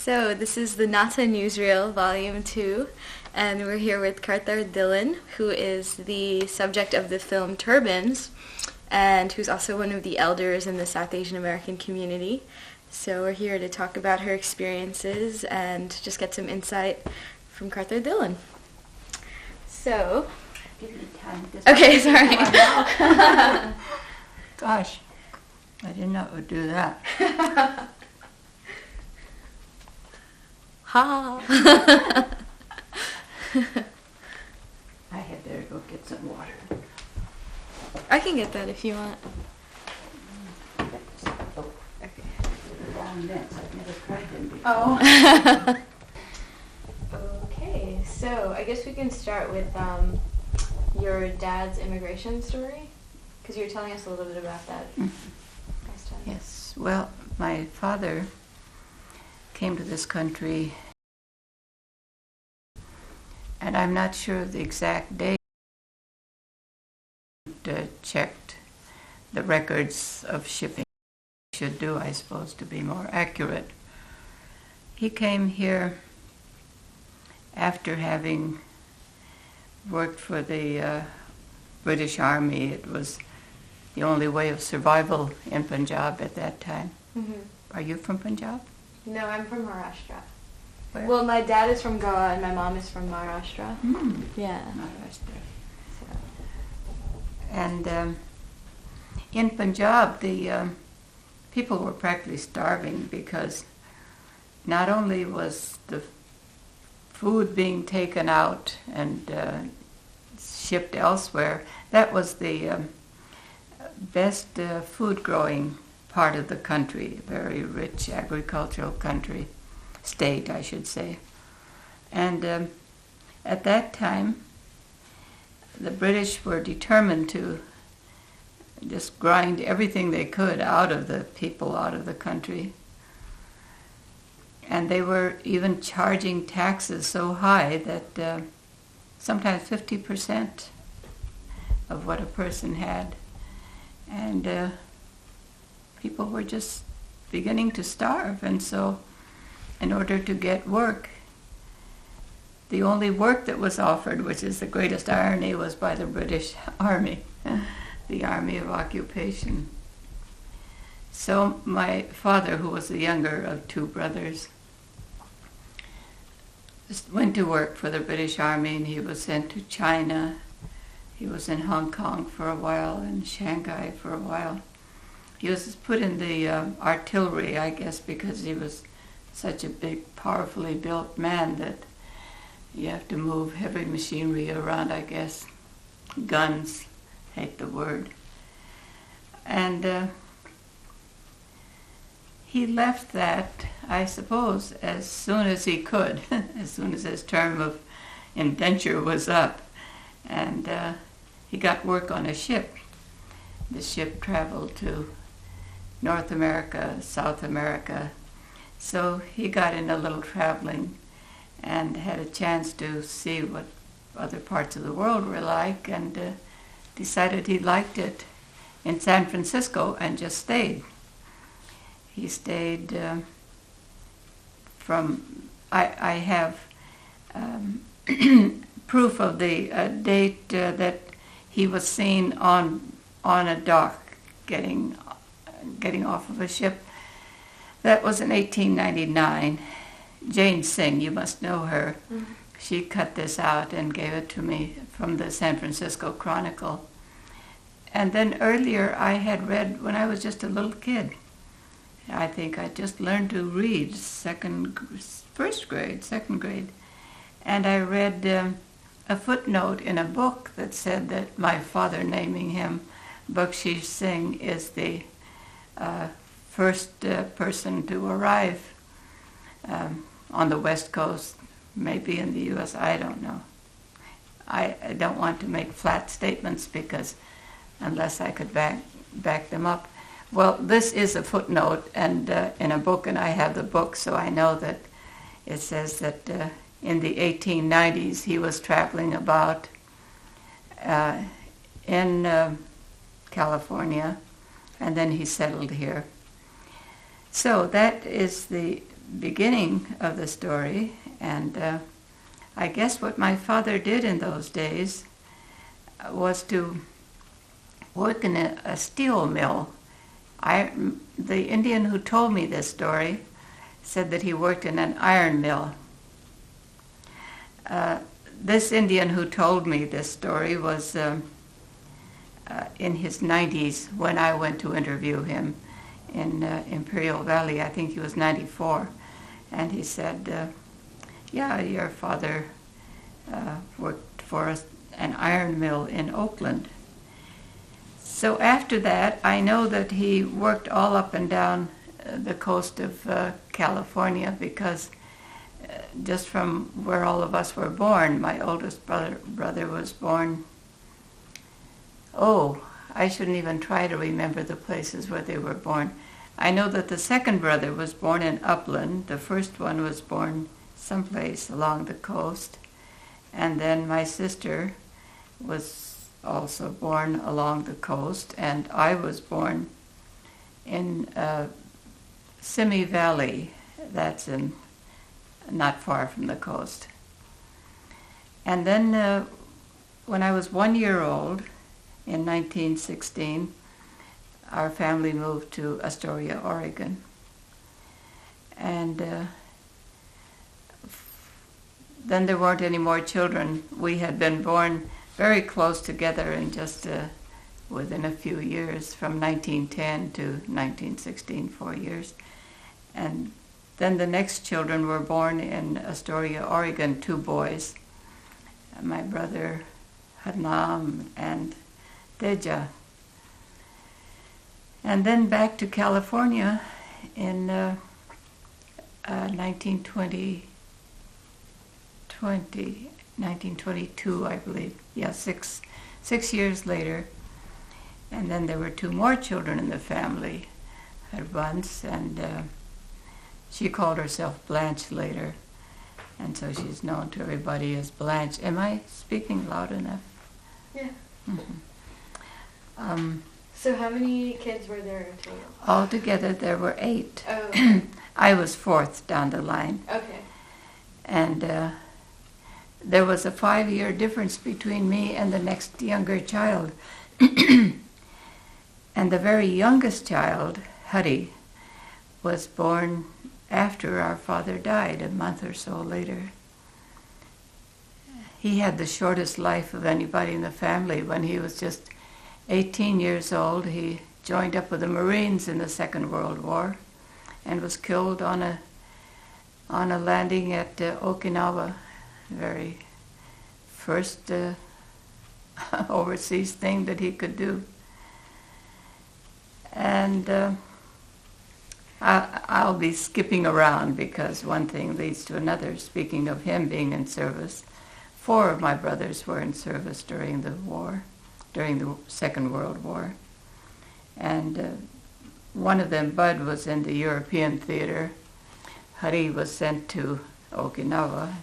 So this is the NAATA Newsreel, Volume 2, and we're here with Kartar Dhillon, who is the subject of the film Turbans, and who's also one of the elders in the South Asian American community. So we're here to talk about her experiences and just get some insight from Kartar Dhillon. So, give me time. Okay, sorry. Gosh, I didn't know it would do that. Ha! I had better go get some water. I can get that if you want. Oh, okay. Long necks. I've never tried them before. Oh. Okay, so I guess we can start with your dad's immigration story, because you were telling us a little bit about that last time. Yes. Well, my father came to this country, and I'm not sure of the exact date. Checked the records of shipping. Should do, I suppose, to be more accurate. He came here after having worked for the British Army. It was the only way of survival in Punjab at that time. Mm-hmm. Are you from Punjab? No, I'm from Maharashtra. Where? Well, my dad is from Goa and my mom is from Maharashtra. Yeah. Maharashtra. So. And in Punjab, the people were practically starving because not only was the food being taken out and shipped elsewhere, that was the best food growing part of the country, very rich agricultural country, state I should say. And at that time, the British were determined to just grind everything they could out of the people, out of the country. And they were even charging taxes so high that sometimes 50% of what a person had. And people were just beginning to starve. And so in order to get work, the only work that was offered, which is the greatest irony, was by the British Army, the Army of Occupation. So my father, who was the younger of two brothers, went to work for the British Army, and he was sent to China. He was in Hong Kong for a while, and Shanghai for a while. He was put in the artillery, I guess, because he was such a big, powerfully built man that you have to move heavy machinery around, I guess. Guns, hate the word. And he left that, I suppose, as soon as he could, as soon as his term of indenture was up. And he got work on a ship. The ship traveled to North America, South America. So he got in a little traveling and had a chance to see what other parts of the world were like, and decided he liked it in San Francisco and just stayed. He stayed I have proof of the date that he was seen on a dock getting off of a ship. That was in 1899. Jane Singh, you must know her. Mm-hmm. She cut this out and gave it to me from the San Francisco Chronicle. And then earlier I had read when I was just a little kid. I think I just learned to read second grade. And I read a footnote in a book that said that my father naming him Bakshish Singh is the first person to arrive on the West Coast, maybe in the U.S., I don't know. I don't want to make flat statements because unless I could back them up. Well, this is a footnote and in a book, and I have the book, so I know that it says that in the 1890s he was traveling about in California, and then he settled here. So that is the beginning of the story, and I guess what my father did in those days was to work in a steel mill. The Indian who told me this story said that he worked in an iron mill. This Indian who told me this story was in his 90s when I went to interview him in Imperial Valley. I think he was 94. And he said, yeah, your father worked for an iron mill in Oakland. So after that, I know that he worked all up and down the coast of California, because just from where all of us were born, my oldest brother was born, I shouldn't even try to remember the places where they were born. I know that the second brother was born in Upland, the first one was born someplace along the coast, and then my sister was also born along the coast, and I was born in Simi Valley, that's not far from the coast. And then when I was 1 year old, in 1916, our family moved to Astoria, Oregon. And then there weren't any more children. We had been born very close together in just within a few years, from 1910 to 1916, 4 years. And then the next children were born in Astoria, Oregon, 2 boys, my brother Hadnam and Deja. And then back to California in 1922, I believe. Yeah, six years later. And then there were 2 more children in the family at once, and she called herself Blanche later, and so she's known to everybody as Blanche. Am I speaking loud enough? Yeah. Mm-hmm. So how many kids were there in total? Altogether there were 8. Oh, okay. I was 4th down the line. Okay. And there was a 5-year difference between me and the next younger child. And the very youngest child, Huddy, was born after our father died, a month or so later. He had the shortest life of anybody in the family. When he was just 18 years old, he joined up with the Marines in the Second World War and was killed on a landing at Okinawa, the very first overseas thing that he could do. And I'll be skipping around because one thing leads to another. Speaking of him being in service, 4 of my brothers were in service during the war, during the Second World War. And one of them, Bud, was in the European theater. Hari was sent to Okinawa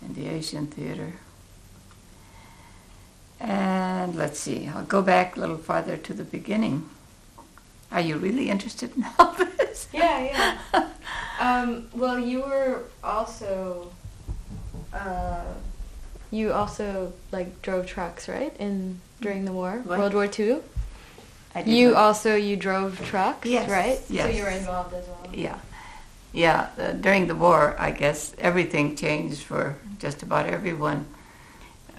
in the Asian theater. And let's see, I'll go back a little farther to the beginning. Are you really interested in all this? Yeah. Well, you were also, drove trucks, right? During the war, What? World War II. You drove trucks, Yes, right? yes. So you were involved as well. Yeah. During the war, I guess everything changed for just about everyone.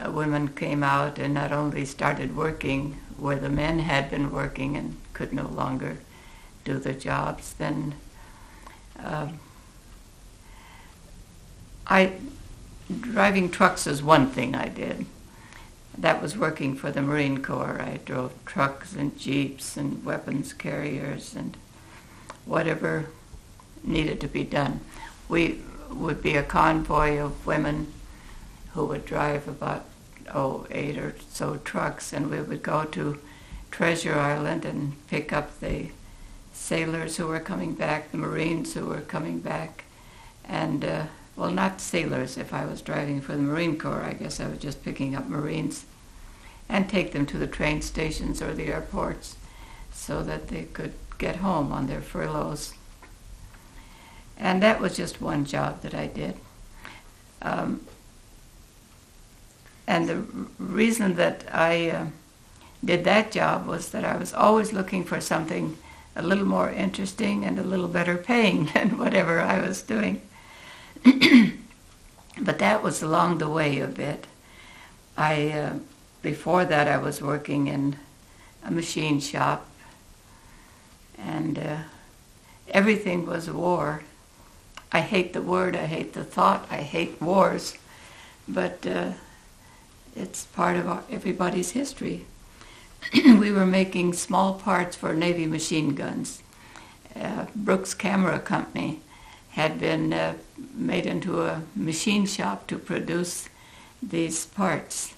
Women came out and not only started working where the men had been working and could no longer do the jobs, then driving trucks is one thing I did. That was working for the Marine Corps. I drove trucks and jeeps and weapons carriers and whatever needed to be done. We would be a convoy of women who would drive about 8 or so trucks, and we would go to Treasure Island and pick up the sailors who were coming back, the Marines who were coming back, and not sailors. If I was driving for the Marine Corps, I guess I was just picking up Marines, and take them to the train stations or the airports so that they could get home on their furloughs. And that was just one job that I did. And the reason that I did that job was that I was always looking for something a little more interesting and a little better paying than whatever I was doing. But that was along the way a bit. Before that I was working in a machine shop, and everything was war. I hate the word, I hate the thought, I hate wars, but it's part of everybody's history. We were making small parts for Navy machine guns. Brooks Camera Company had been made into a machine shop to produce these parts.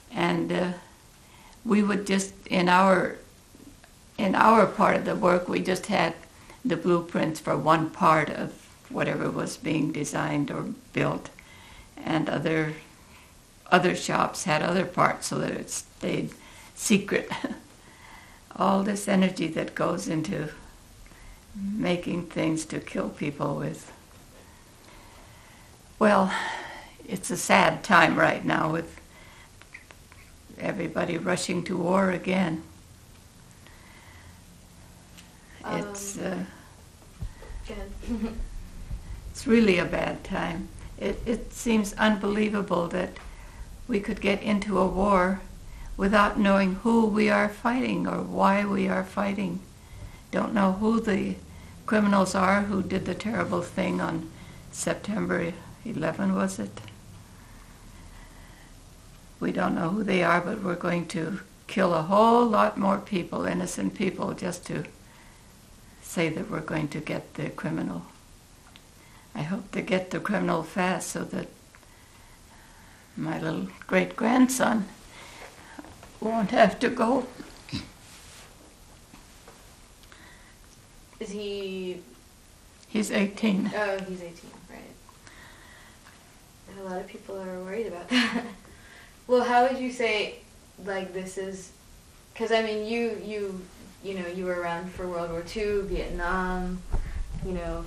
And we would just, in our part of the work, we just had the blueprints for one part of whatever was being designed or built. And other shops had other parts so that it stayed secret. All this energy that goes into making things to kill people with. Well, it's a sad time right now with everybody rushing to war again. It's really a bad time. It seems unbelievable that we could get into a war without knowing who we are fighting or why we are fighting. Don't know who the criminals are who did the terrible thing on September 11, was it? We don't know who they are, but we're going to kill a whole lot more people, innocent people, just to say that we're going to get the criminal. I hope to get the criminal fast so that my little great-grandson won't have to go. Is he... He's 18. Oh, he's 18, right. A lot of people are worried about that. Well, how would you say, like, this is... Because, I mean, you were around for World War II, Vietnam,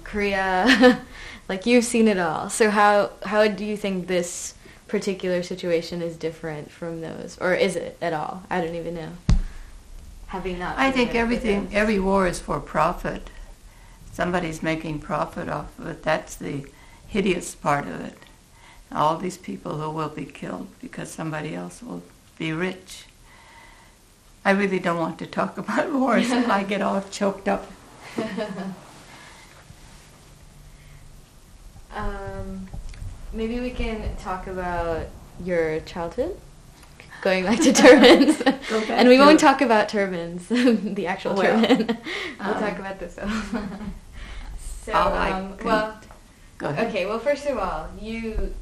Korea. Like, you've seen it all. So how do you think this particular situation is different from those? Or is it at all? I don't even know. Having not... I think every war is for profit. Somebody's making profit off of it. That's the hideous part of it. All these people who will be killed because somebody else will be rich. I really don't want to talk about wars. I get all choked up. Maybe we can talk about your childhood, going back to turbans. And we won't talk about turbans, the actual turban. We'll talk about this one. So, Go ahead. Okay, well, first of all, you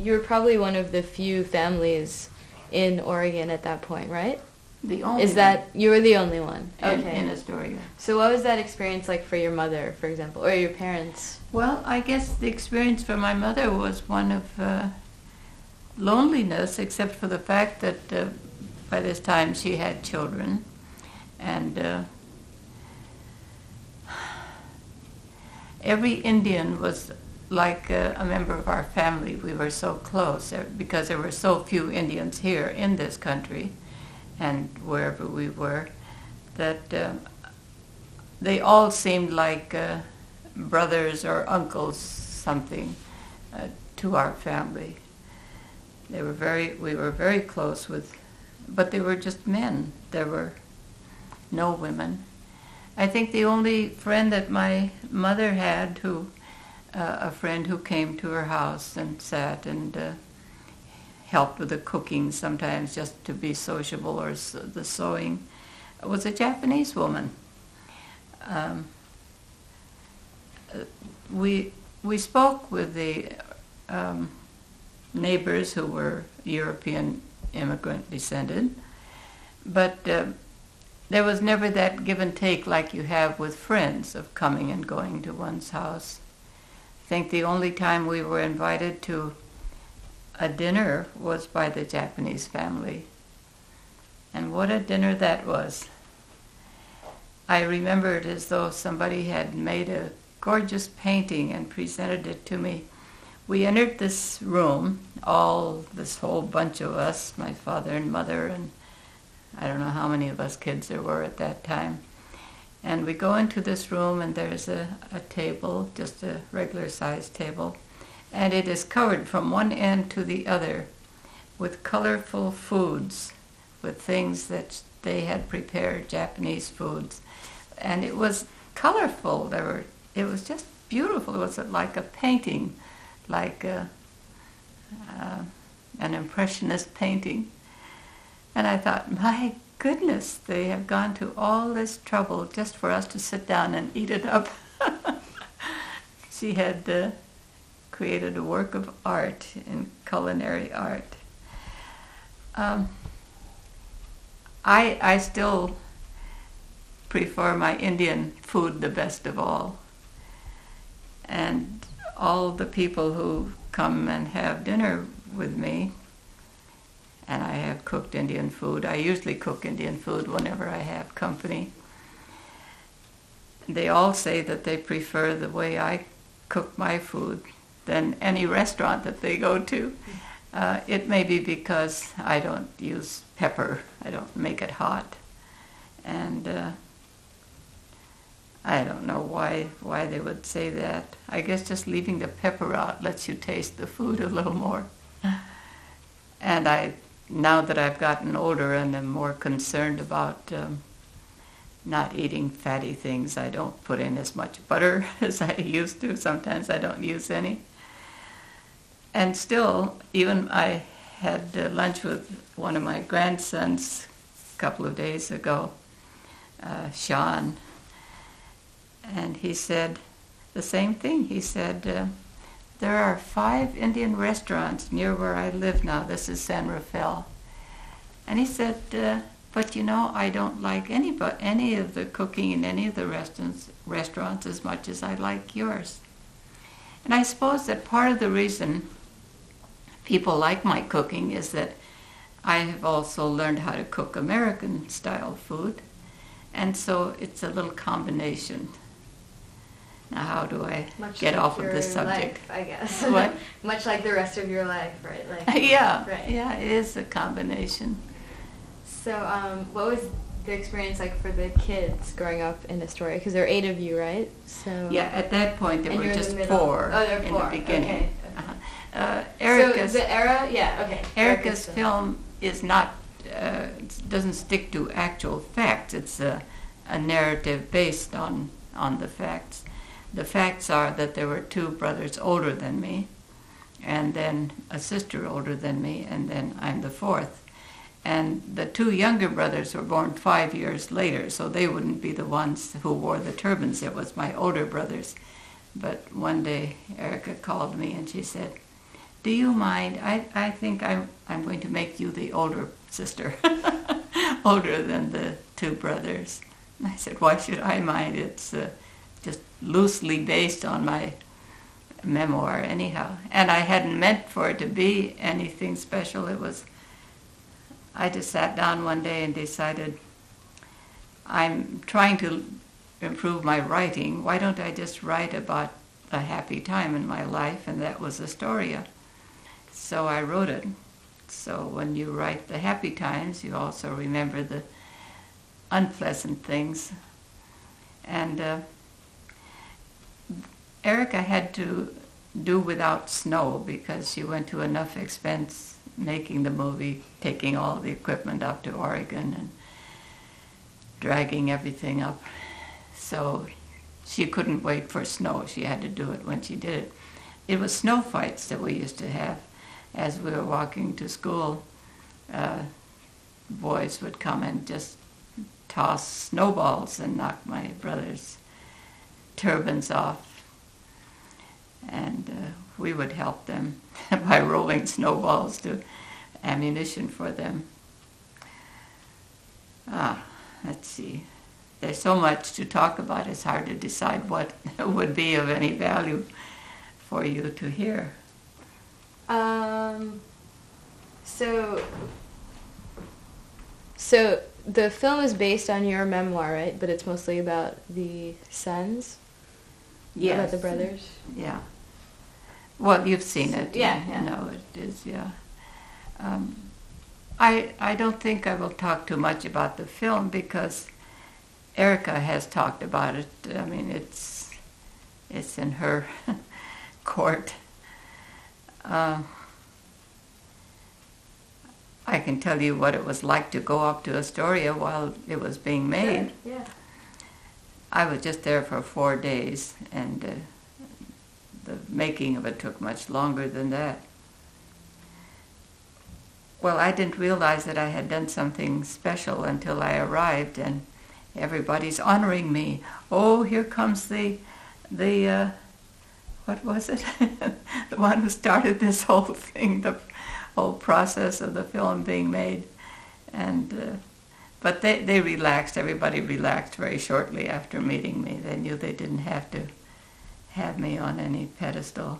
were probably one of the few families in Oregon at that point, right? The only Is that, you were the only one? Okay. In Astoria. So what was that experience like for your mother, for example, or your parents? Well, I guess the experience for my mother was one of loneliness, except for the fact that by this time she had children. And every Indian was like a member of our family. We were so close because there were so few Indians here in this country and wherever we were, that they all seemed like brothers or uncles something to our family. We were very close with, but they were just men. There were no women. I think the only friend that my mother had, a friend who came to her house and sat and helped with the cooking sometimes just to be sociable, or the sewing, was a Japanese woman. We spoke with the neighbors who were European immigrant descended, but there was never that give and take like you have with friends of coming and going to one's house. I think the only time we were invited to a dinner was by the Japanese family. And what a dinner that was. I remember it as though somebody had made a gorgeous painting and presented it to me. We entered this room, this whole bunch of us, my father and mother, and I don't know how many of us kids there were at that time. And we go into this room, and there's a table, just a regular-sized table, and it is covered from one end to the other with colorful foods, with things that they had prepared, Japanese foods. And it was colorful. It was just beautiful. It was like a painting, like an impressionist painting. And I thought, my goodness, they have gone to all this trouble just for us to sit down and eat it up. She had created a work of art in culinary art. I still prefer my Indian food the best of all. And all the people who come and have dinner with me, and I have cooked Indian food. I usually cook Indian food whenever I have company. They all say that they prefer the way I cook my food than any restaurant that they go to. It may be because I don't use pepper. I don't make it hot. And I don't know why they would say that. I guess just leaving the pepper out lets you taste the food a little more. And now that I've gotten older and am more concerned about not eating fatty things, I don't put in as much butter as I used to. Sometimes I don't use any. And still, even I had lunch with one of my grandsons a couple of days ago, Sean, and he said the same thing. He said, there are 5 Indian restaurants near where I live now. This is San Rafael. And he said, but you know, I don't like any of the cooking in any of the restaurants as much as I like yours. And I suppose that part of the reason people like my cooking is that I have also learned how to cook American-style food. And so it's a little combination. Now, how do I get off of this subject? Life, I guess. What? Much like the rest of your life, right? Yeah, right. Yeah, it is a combination. So, what was the experience like for the kids growing up in Astoria? Because there are 8 of you, right? So. Yeah, at that point there were just 4 there were 4 in the beginning. Okay. Erica's, so the era, yeah, okay. Erica's film is not doesn't stick to actual facts. It's a narrative based on the facts. The facts are that there were 2 brothers older than me, and then a sister older than me, and then I'm the 4th. And the 2 younger brothers were born 5 years later, so they wouldn't be the ones who wore the turbans. It was my older brothers. But one day Erica called me and she said, do you mind? I think I'm going to make you the older sister, older than the 2 brothers. And I said, why should I mind? It's just loosely based on my memoir anyhow. And I hadn't meant for it to be anything special. I just sat down one day and decided, I'm trying to improve my writing. Why don't I just write about a happy time in my life? And that was Astoria. So I wrote it. So when you write the happy times, you also remember the unpleasant things. And Erica had to do without snow because she went to enough expense making the movie, taking all the equipment up to Oregon and dragging everything up. So she couldn't wait for snow. She had to do it when she did it. It was snow fights that we used to have. As we were walking to school, boys would come and just toss snowballs and knock my brother's turbans off. And we would help them by rolling snowballs to ammunition for them. Let's see. There's so much to talk about, it's hard to decide what would be of any value for you to hear. So the film is based on your memoir, right? But it's mostly about the sons? Yes. About the brothers? Yeah. Well, you've seen it. Yeah, You yeah. know it is, yeah. I don't think I will talk too much about the film because Erica has talked about it. I mean, it's in her court. I can tell you what it was like to go up to Astoria while it was being made. Sure, yeah. I was just there for 4 days, and the making of it took much longer than that. Well, I didn't realize that I had done something special until I arrived, and everybody's honoring me. Oh, here comes the what was it? The one who started this whole thing, the whole process of the film being made. And but they relaxed. Everybody relaxed very shortly after meeting me. They knew they didn't have to have me on any pedestal.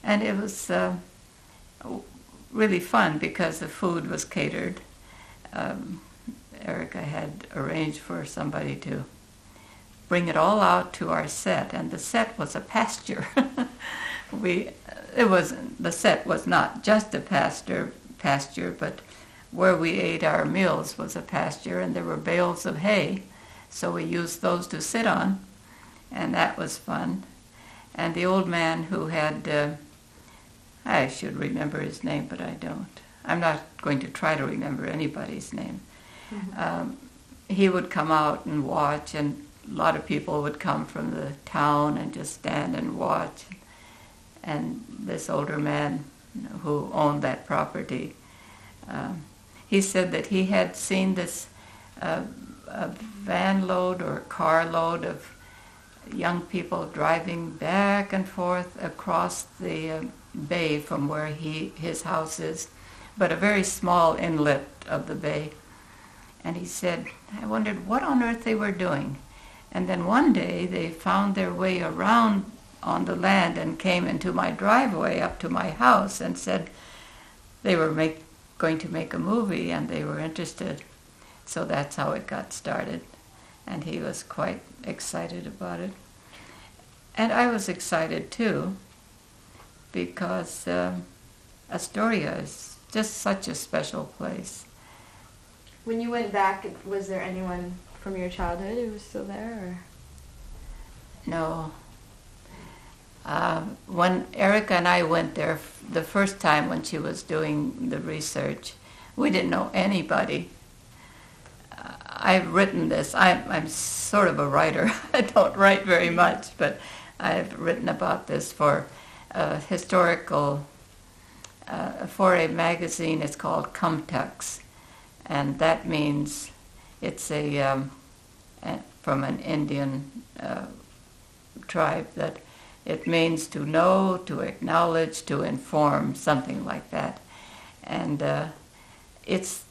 And it was really fun because the food was catered. Erica had arranged for somebody to bring it all out to our set, and the set was a pasture. The set was not just a pasture, but where we ate our meals was a pasture, and there were bales of hay, so we used those to sit on, and that was fun. And the old man who had, I should remember his name, but I don't. I'm not going to try to remember anybody's name. Mm-hmm. He would come out and watch, and a lot of people would come from the town and just stand and watch. And this older man who owned that property, he said that he had seen this a van load or car load of young people driving back and forth across the bay from where his house is, but a very small inlet of the bay. And he said, I wondered what on earth they were doing. And then one day they found their way around on the land and came into my driveway up to my house and said they were going to make a movie and they were interested. So that's how it got started. And he was quite excited about it. And I was excited too, because Astoria is just such a special place. When you went back, was there anyone from your childhood who was still there? Or? No. When Erica and I went there the first time when she was doing the research, we didn't know anybody. I've written this. I'm sort of a writer. I don't write very much, but I've written about this for historical, for a magazine. It's called Cumtux, and that means it's from an Indian tribe that it means to know, to acknowledge, to inform, something like that. And it's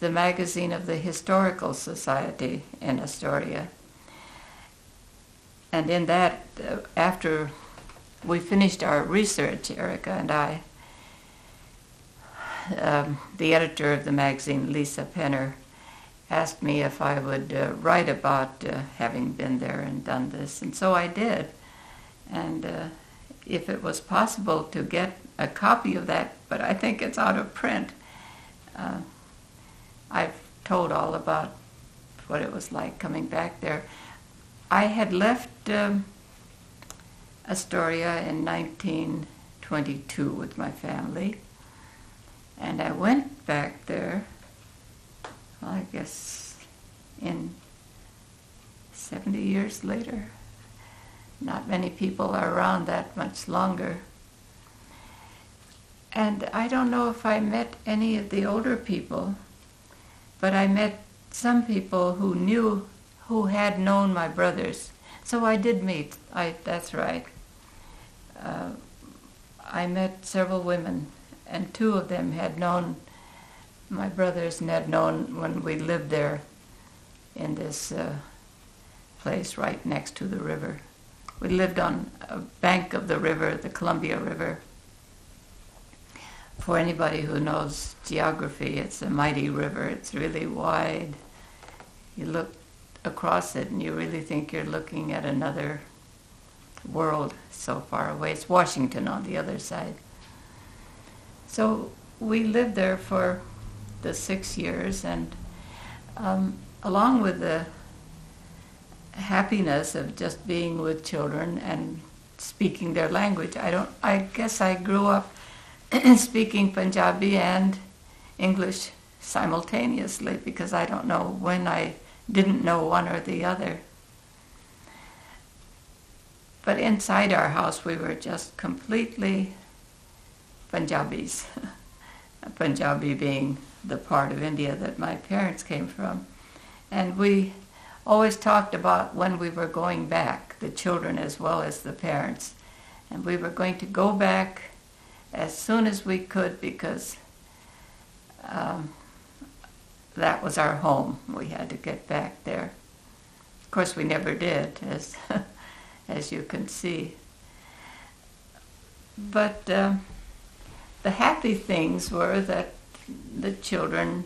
the magazine of the Historical Society in Astoria. And in that, after we finished our research, Erica and I, the editor of the magazine, Lisa Penner, asked me if I would write about having been there and done this. And so I did. And if it was possible to get a copy of that, but I think it's out of print. I've told all about what it was like coming back there. I had left Astoria in 1922 with my family, and I went back there, I guess, in 70 years later. Not many people are around that much longer. And I don't know if I met any of the older people, but I met some people who had known my brothers. So I did meet, that's right. I met several women, and two of them had known my brothers and had known when we lived there in this place right next to the river. We lived on a bank of the river, the Columbia River. For anybody who knows geography, it's a mighty river. It's really wide. You look across it and you really think you're looking at another world so far away. It's Washington on the other side. So we lived there for the 6 years, and along with the happiness of just being with children and speaking their language, I guess I grew up speaking Punjabi and English simultaneously, because I don't know when I didn't know one or the other. But inside our house we were just completely Punjabis. Punjabi being the part of India that my parents came from. And we always talked about when we were going back, the children as well as the parents. And we were going to go back as soon as we could, because that was our home. We had to get back there. Of course, we never did, as you can see. But the happy things were that the children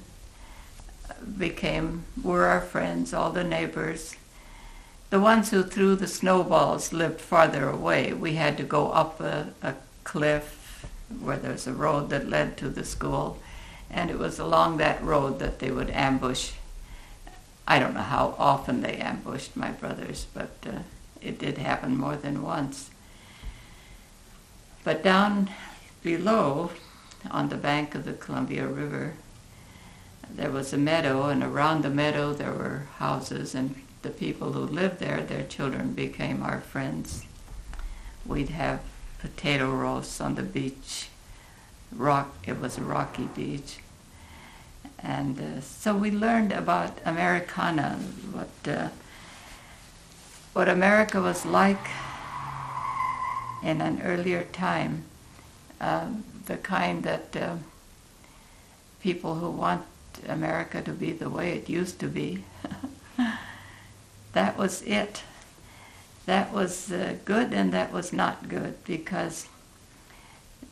were our friends, all the neighbors. The ones who threw the snowballs lived farther away. We had to go up a cliff where there's a road that led to the school, and it was along that road that they would ambush. I don't know how often they ambushed my brothers, but it did happen more than once. But down below, on the bank of the Columbia River, there was a meadow, and around the meadow there were houses, and the people who lived there, their children became our friends. We'd have potato roasts on the beach. It was a rocky beach. And so we learned about Americana, what America was like in an earlier time, the kind that people who want America to be the way it used to be, that was it. That was good and that was not good, because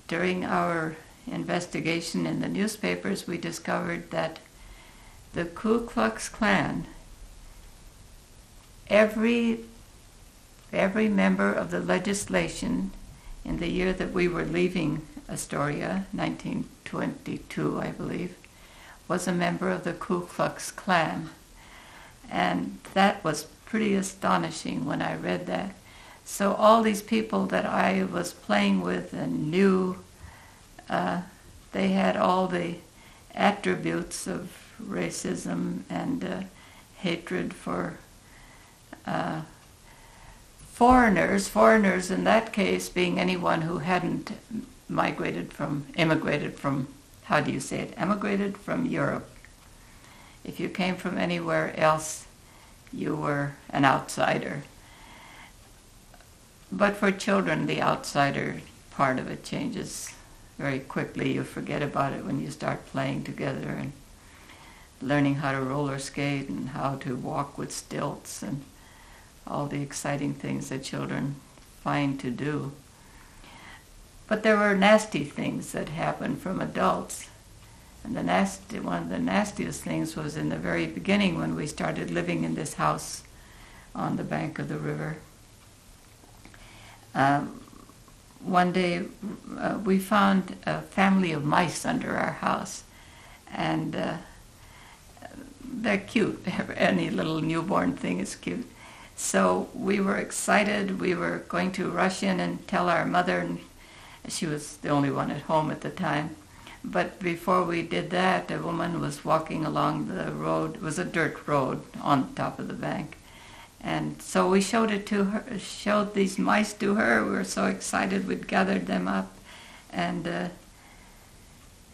during our investigation in the newspapers we discovered that the Ku Klux Klan, every member of the legislation in the year that we were leaving Astoria, 1922, I believe, was a member of the Ku Klux Klan. And that was pretty astonishing when I read that. So all these people that I was playing with and knew, they had all the attributes of racism and hatred for foreigners in that case being anyone who hadn't emigrated from Europe. If you came from anywhere else, you were an outsider. But for children, the outsider part of it changes very quickly. You forget about it when you start playing together and learning how to roller skate and how to walk with stilts and all the exciting things that children find to do. But there were nasty things that happened from adults. And one of the nastiest things was in the very beginning when we started living in this house on the bank of the river. One day we found a family of mice under our house, and they're cute. Any little newborn thing is cute. So we were excited. We were going to rush in and tell our mother, and she was the only one at home at the time. But before we did that, a woman was walking along the road. It was a dirt road on top of the bank. And so we showed these mice to her. We were so excited, we'd gathered them up. And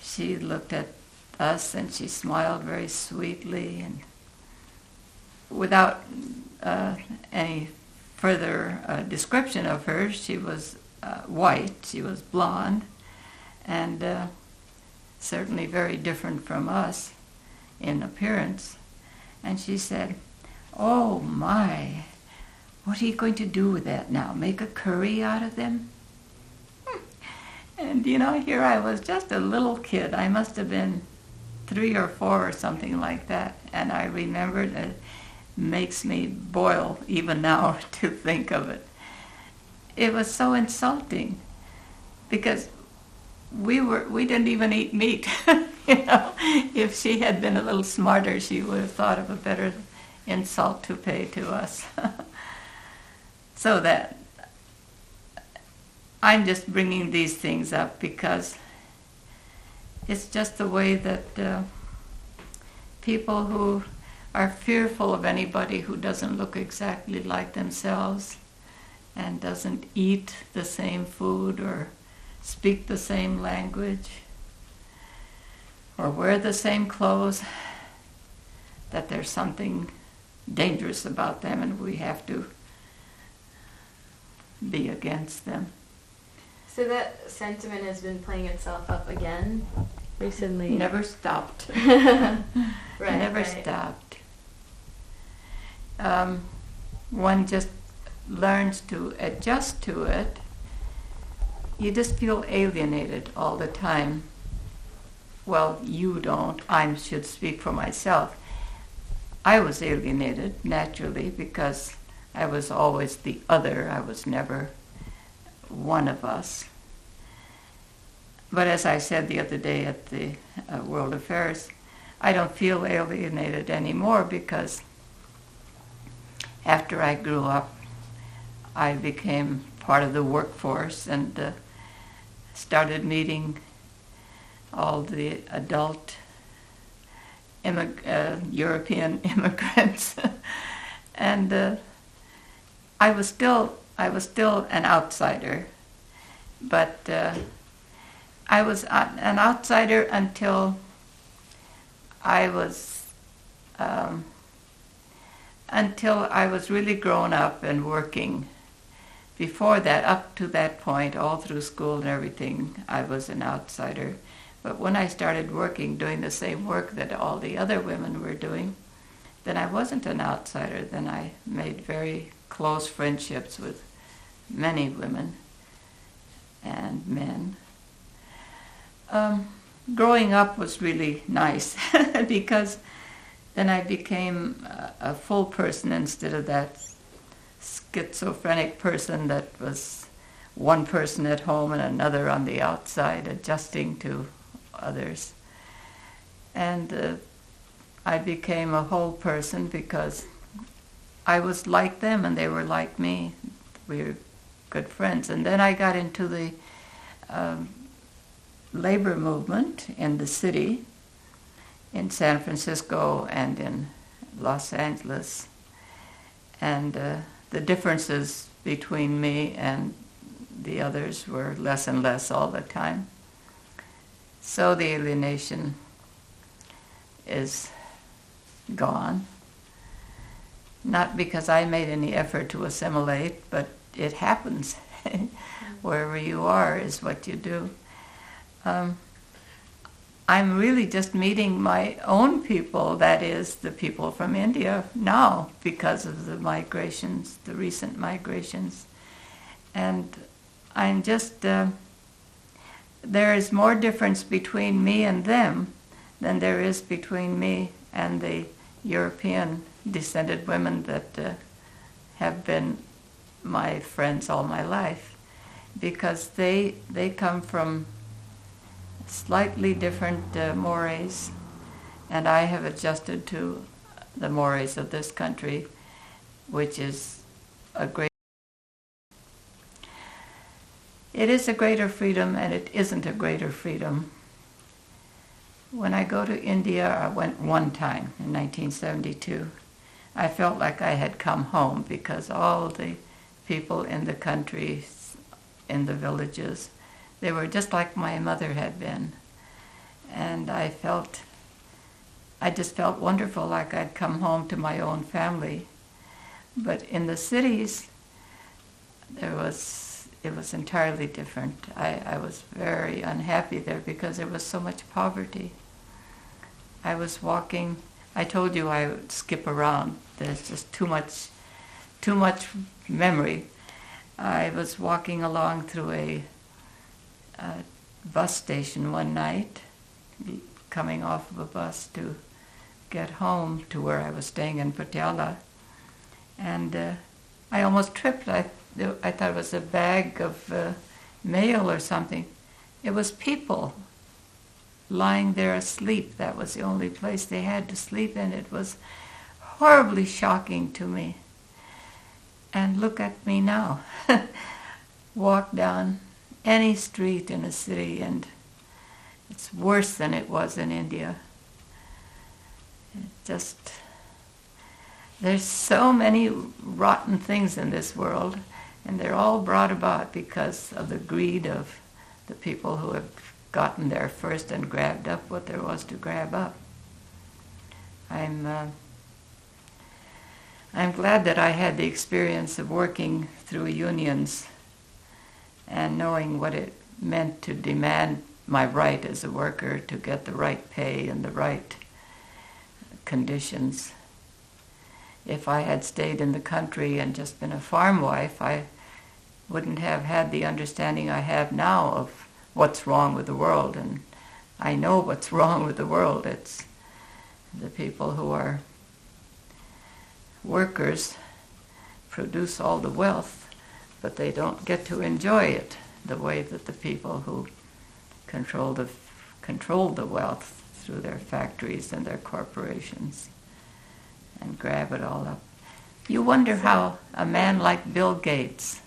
she looked at us and she smiled very sweetly. And without any further description of her, she was white, she was blonde, and certainly very different from us in appearance. And she said, "Oh my, what are you going to do with that now? Make a curry out of them?" And here I was, just a little kid. I must have been 3 or 4 or something like that. And I remembered, it makes me boil even now to think of it. it was so insulting because we didn't even eat meat. You know, if she had been a little smarter, she would have thought of a better insult to pay to us. So that I'm just bringing these things up because it's just the way that people who are fearful of anybody who doesn't look exactly like themselves and doesn't eat the same food or speak the same language or wear the same clothes, that there's something dangerous about them and we have to be against them. So that sentiment has been playing itself up again recently? Never stopped. Never stopped. One just learns to adjust to it. You just feel alienated all the time. Well, you don't. I should speak for myself. I was alienated, naturally, because I was always the other. I was never one of us. But as I said the other day at the World Affairs, I don't feel alienated anymore because after I grew up, I became part of the workforce and started meeting all the adult European immigrants, and I was still an outsider, but I was an outsider until I was really grown up and working. Before that, up to that point, all through school and everything, I was an outsider. But when I started working, doing the same work that all the other women were doing, then I wasn't an outsider. Then I made very close friendships with many women and men. Growing up was really nice because then I became a full person instead of that schizophrenic person that was one person at home and another on the outside, adjusting to others. And I became a whole person because I was like them and they were like me. We were good friends. And then I got into the labor movement in the city, in San Francisco and in Los Angeles. And the differences between me and the others were less and less all the time. So the alienation is gone. Not because I made any effort to assimilate, but it happens. Wherever you are is what you do. I'm really just meeting my own people, that is, the people from India now, because of the migrations, the recent migrations. And I'm just, there is more difference between me and them than there is between me and the European descended women that have been my friends all my life, because they come from slightly different mores, and I have adjusted to the mores of this country, which is a great. It is a greater freedom, and it isn't a greater freedom. When I go to India, I went one time in 1972. I felt like I had come home because all the people in the country, in the villages, they were just like my mother had been. And I just felt wonderful, like I'd come home to my own family. But in the cities, it was entirely different. I was very unhappy there because there was so much poverty. I was walking, I told you I would skip around. There's just too much memory. I was walking along through a bus station one night, coming off of a bus to get home to where I was staying in Patiala, and I almost tripped. I thought it was a bag of mail or something. It was people lying there asleep. That was the only place they had to sleep in. It was horribly shocking to me. And look at me now. Walk down any street in a city and it's worse than it was in India. There's so many rotten things in this world, and they're all brought about because of the greed of the people who have gotten there first and grabbed up what there was to grab up. I'm glad that I had the experience of working through unions and knowing what it meant to demand my right as a worker to get the right pay and the right conditions. If I had stayed in the country and just been a farm wife, I wouldn't have had the understanding I have now of what's wrong with the world. And I know what's wrong with the world. It's the people who are workers produce all the wealth, but they don't get to enjoy it the way that the people who control the wealth through their factories and their corporations and grab it all up. You wonder how a man like Bill Gates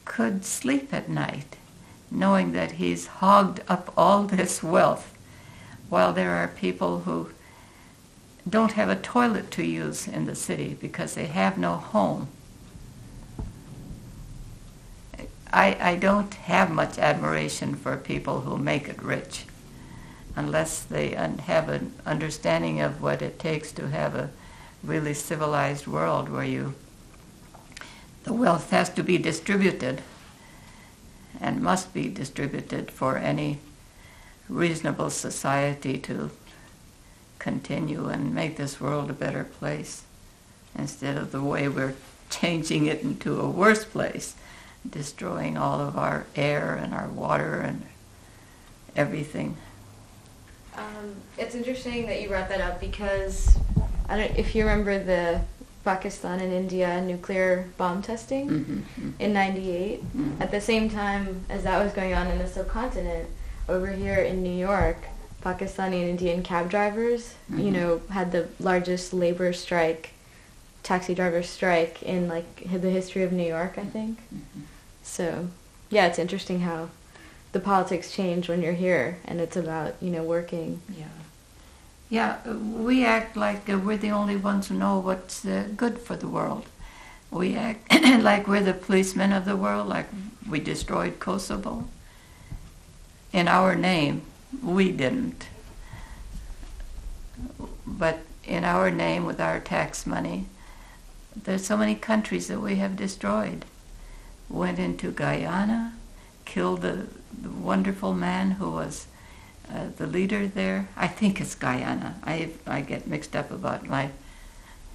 could sleep at night knowing that he's hogged up all this wealth while there are people who don't have a toilet to use in the city because they have no home. I don't have much admiration for people who make it rich unless they have an understanding of what it takes to have a really civilized world where the wealth has to be distributed and must be distributed for any reasonable society to continue and make this world a better place instead of the way we're changing it into a worse place, destroying all of our air and our water and everything. It's interesting that you brought that up because I don't if you remember the Pakistan and India nuclear bomb testing in '98. At the same time as that was going on in the subcontinent, over here in New York, Pakistani and Indian cab drivers, had the largest labor strike, taxi driver strike in the history of New York, I think. So, yeah, it's interesting how the politics change when you're here, and it's about working. Yeah, we act like we're the only ones who know what's good for the world. We act like we're the policemen of the world, like we destroyed Kosovo. In our name, we didn't. But in our name, with our tax money, there's so many countries that we have destroyed. Went into Guyana, killed the wonderful man who was the leader there. I think it's Guyana. I get mixed up about my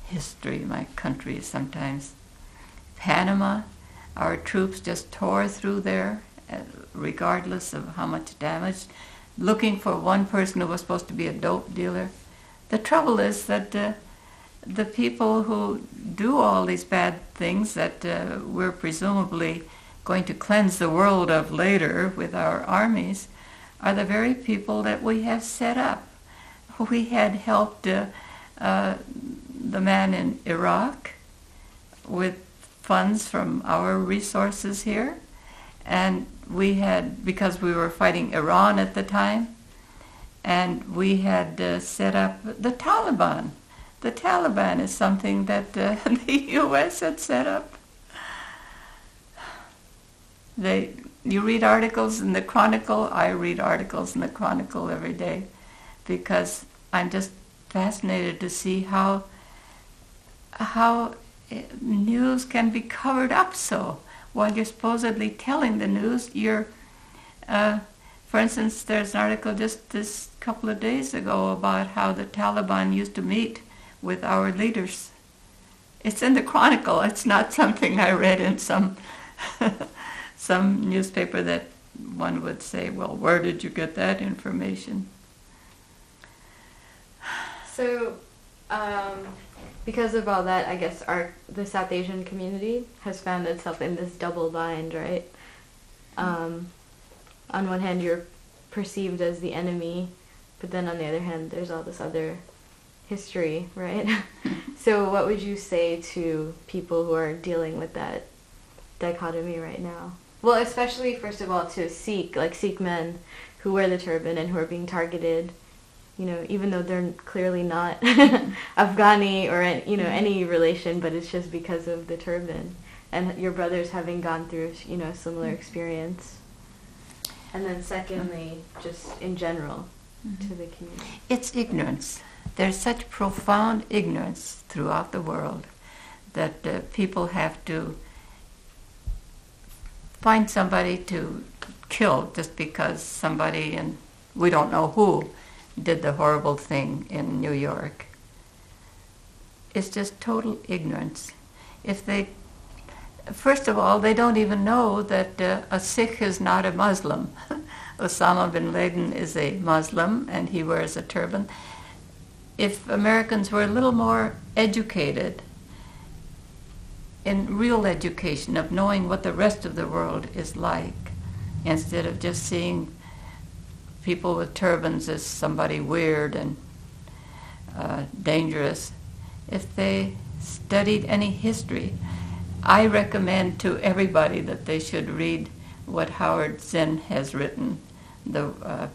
history, my country sometimes. Panama, our troops just tore through there, regardless of how much damage, looking for one person who was supposed to be a dope dealer. The trouble is that the people who do all these bad things that we're presumably going to cleanse the world of later with our armies are the very people that we have set up. We had helped the man in Iraq with funds from our resources here, and we had, because we were fighting Iran at the time, and we had set up the Taliban. The Taliban is something that the U.S. had set up. You read articles in the Chronicle. I read articles in the Chronicle every day because I'm just fascinated to see how news can be covered up so. While you're supposedly telling the news, for instance, there's an article just this couple of days ago about how the Taliban used to meet with our leaders. It's in the Chronicle. It's not something I read in some newspaper that one would say, well, where did you get that information? So, because of all that, I guess the South Asian community has found itself in this double bind, right? On one hand, you're perceived as the enemy, but then on the other hand, there's all this other history, right? So what would you say to people who are dealing with that dichotomy right now? Well, especially, first of all, to Sikh men who wear the turban and who are being targeted, even though they're clearly not Afghani or, any relation, but it's just because of the turban. And your brothers having gone through, a similar experience. And then secondly, just in general, to the community. It's ignorance. There's such profound ignorance throughout the world that people have to find somebody to kill just because somebody, and we don't know who, did the horrible thing in New York. It's just total ignorance. First of all, they don't even know that a Sikh is not a Muslim. Osama bin Laden is a Muslim and he wears a turban. If Americans were a little more educated, in real education of knowing what the rest of the world is like, instead of just seeing people with turbans as somebody weird and dangerous, if they studied any history, I recommend to everybody that they should read what Howard Zinn has written, the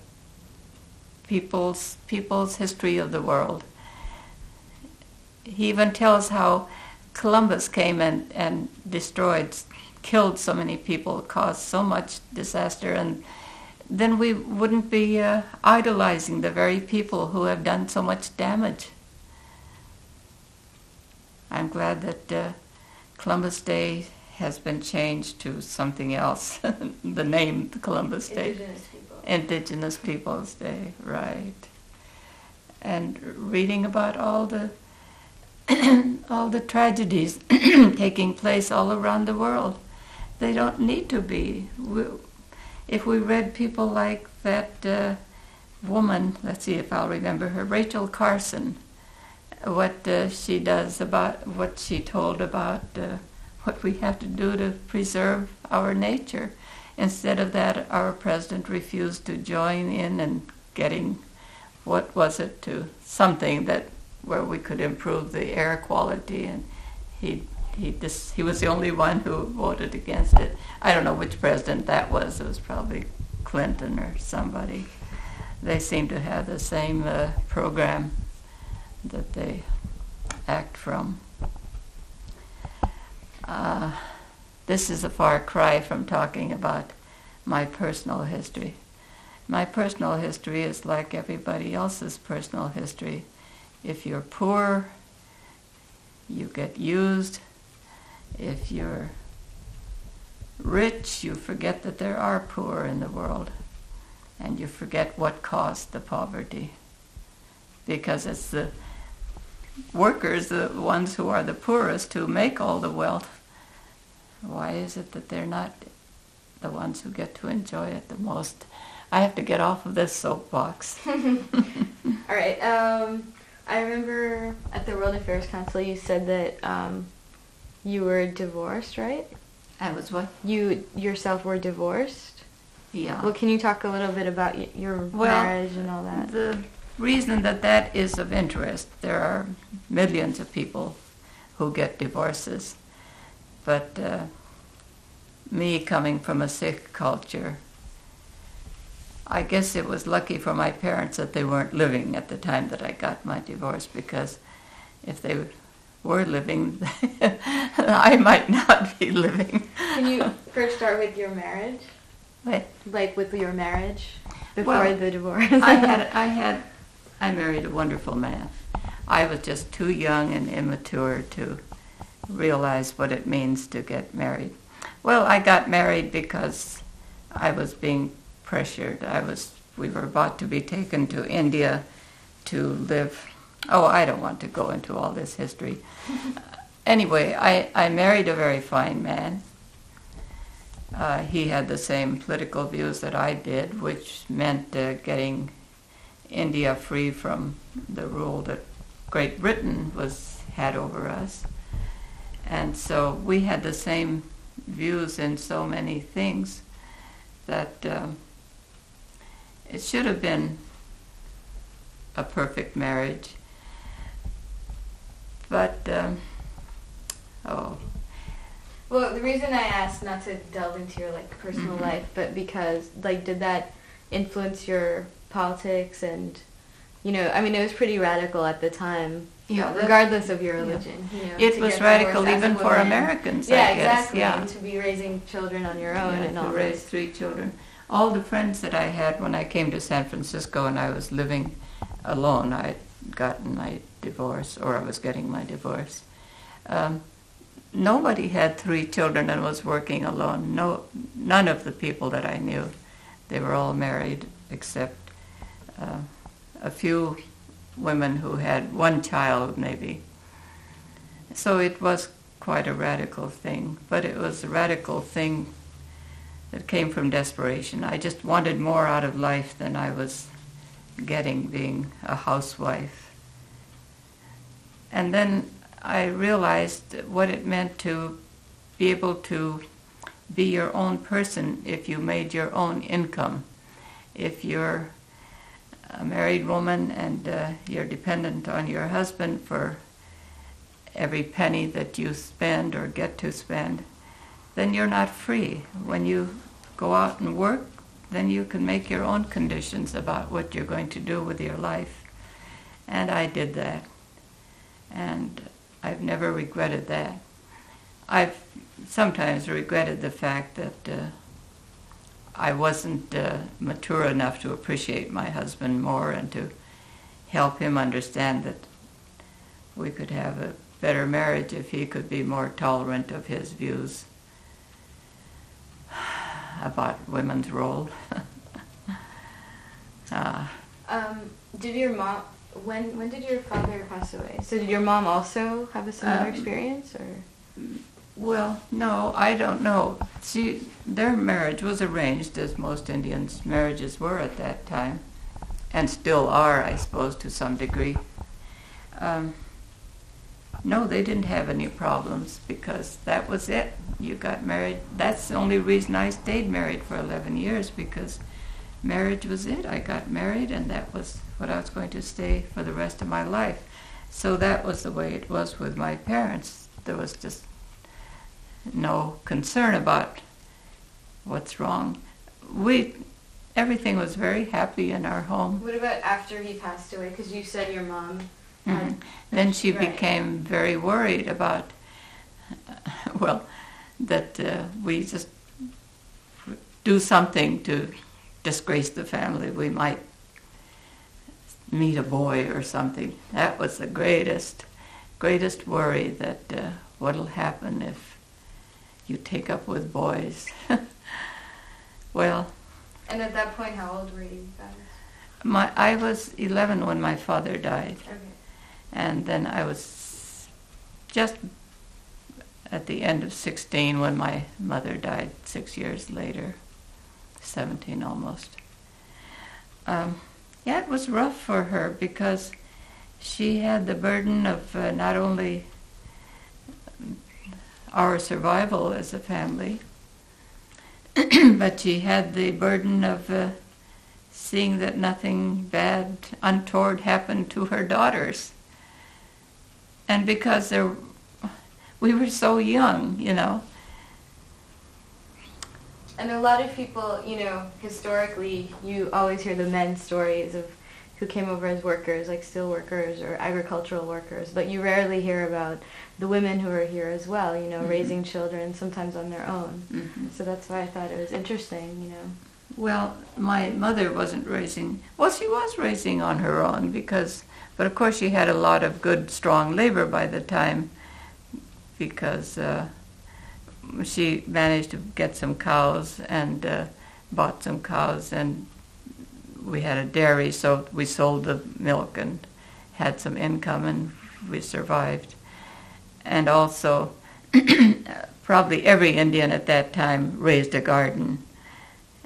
people's history of the world. He even tells how Columbus came and killed so many people, caused so much disaster, and then we wouldn't be idolizing the very people who have done so much damage. I'm glad that Columbus Day has been changed to something else. The name Columbus Day. Indigenous Peoples Day, right. And reading about all the all the tragedies taking place all around the world. They don't need to be. If we read people like that woman, let's see if I'll remember her, Rachel Carson, what she does about, what she told about what we have to do to preserve our nature. Instead of that, our president refused to join in and getting, what was it, to something that where we could improve the air quality, and he was the only one who voted against it. I don't know which president that was. It was probably Clinton or somebody. They seem to have the same program that they act from. This is a far cry from talking about my personal history. My personal history is like everybody else's personal history. If you're poor, you get used. If you're rich, you forget that there are poor in the world, and you forget what caused the poverty, because it's the workers, the ones who are the poorest, who make all the wealth. Why is it that they're not the ones who get to enjoy it the most? I have to get off of this soapbox. All right. I remember at the World Affairs Council you said that you were divorced, right? I was what? You yourself were divorced? Yeah. Well, can you talk a little bit about your marriage and all that? The reason that is of interest, there are millions of people who get divorces, but me coming from a Sikh culture, I guess it was lucky for my parents that they weren't living at the time that I got my divorce, because if they were living, I might not be living. Can you first start with your marriage? What? Like with your marriage before the divorce? I married a wonderful man. I was just too young and immature to realize what it means to get married. Well, I got married because I was being pressured. We were about to be taken to India to live. Oh, I don't want to go into all this history. Anyway, I married a very fine man. He had the same political views that I did, which meant getting India free from the rule that Great Britain was had over us. And so we had the same views in so many things that it should have been a perfect marriage. But, Well, the reason I asked, not to delve into your personal life, but because did that influence your politics and, it was pretty radical at the time, regardless of your religion. It was radical even for Americans, I guess. Exactly. Yeah, and to be raising children on your own and all to raise 3 children. All the friends that I had when I came to San Francisco and I was living alone, I had gotten my divorce, or I was getting my divorce. Nobody had 3 children and was working alone. None of the people that I knew. They were all married, except a few women who had 1 child, maybe. So it was quite a radical thing, but it was a radical thing that came from desperation. I just wanted more out of life than I was getting being a housewife. And then I realized what it meant to be able to be your own person if you made your own income. If you're a married woman and you're dependent on your husband for every penny that you spend or get to spend, then you're not free. When you go out and work, then you can make your own conditions about what you're going to do with your life. And I did that. And I've never regretted that. I've sometimes regretted the fact that I wasn't mature enough to appreciate my husband more and to help him understand that we could have a better marriage if he could be more tolerant of his views about women's role. Did your mom, when did your father pass away? So did your mom also have a similar experience, or? Well, no, I don't know. Their marriage was arranged, as most Indians' marriages were at that time, and still are, I suppose, to some degree. No, they didn't have any problems because that was it. You got married. That's the only reason I stayed married for 11 years, because marriage was it. I got married, and that was what I was going to stay for the rest of my life. So that was the way it was with my parents. There was just no concern about what's wrong. Everything was very happy in our home. What about after he passed away? Because you said your mom had... Then she became very worried about, that we just do something to disgrace the family. We might meet a boy or something. That was the greatest worry, that what'll happen if you take up with boys. Well. And at that point, how old were you guys? I was 11 when my father died. Okay. And then I was just at the end of 16 when my mother died 6 years later, 17 almost. It was rough for her because she had the burden of not only our survival as a family, but she had the burden of seeing that nothing bad, untoward happened to her daughters. And because we were so young, And a lot of people, historically, you always hear the men's stories of who came over as workers, like steel workers or agricultural workers, but you rarely hear about the women who are here as well, raising children, sometimes on their own. Mm-hmm. So that's why I thought it was interesting, Well, my mother wasn't raising... Well, she was raising on her own but of course she had a lot of good, strong labor by the time, because she managed to get some cows and bought some cows, and we had a dairy, so we sold the milk and had some income, and we survived. And also, probably every Indian at that time raised a garden,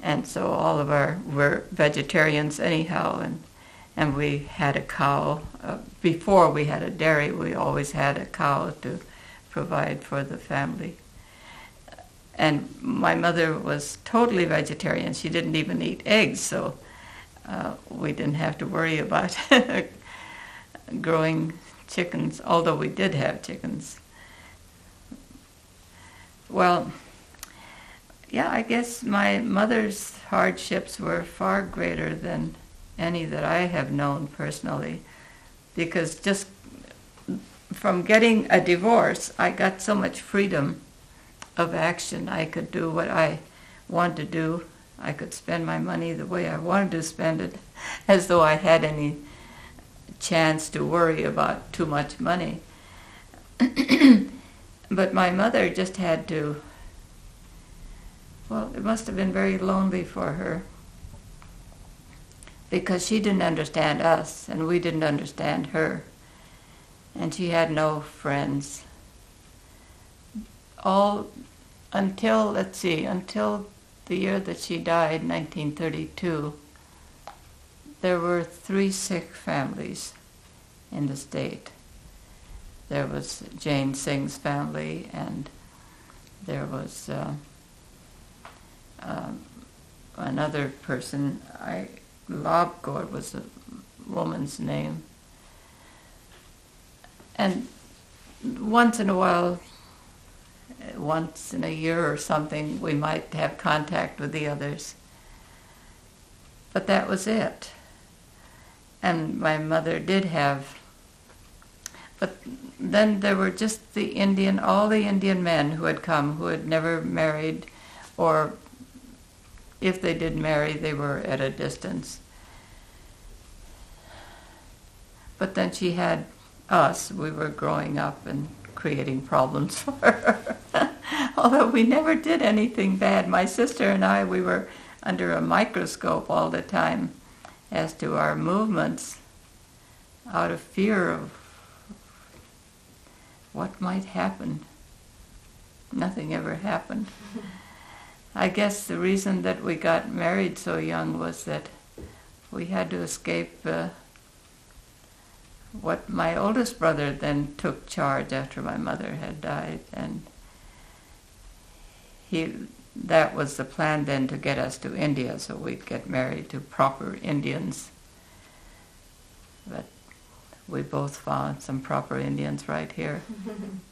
and so all of were vegetarians anyhow, and and we had a cow. Before we had a dairy, we always had a cow to provide for the family. And my mother was totally vegetarian. She didn't even eat eggs, so we didn't have to worry about growing chickens, although we did have chickens. Well, yeah, I guess my mother's hardships were far greater than any that I have known personally, because just from getting a divorce, I got so much freedom of action. I could do what I wanted to do. I could spend my money the way I wanted to spend it, as though I had any chance to worry about too much money. But my mother just had to, well, it must have been very lonely for her, because she didn't understand us and we didn't understand her. And she had no friends. All until the year that she died, 1932, there were 3 Sikh families in the state. There was Jane Singh's family, and there was another person. Lobgord was a woman's name. And once in a while, once in a year or something, we might have contact with the others. But that was it. And my mother did have, but then there were just all the Indian men who had come, who had never married, or if they did marry, they were at a distance. But then she had us. We were growing up and creating problems for her. Although we never did anything bad. My sister and I, we were under a microscope all the time as to our movements, out of fear of what might happen. Nothing ever happened. I guess the reason that we got married so young was that we had to escape what my oldest brother then took charge after my mother had died, and that was the plan then, to get us to India so we'd get married to proper Indians. But we both found some proper Indians right here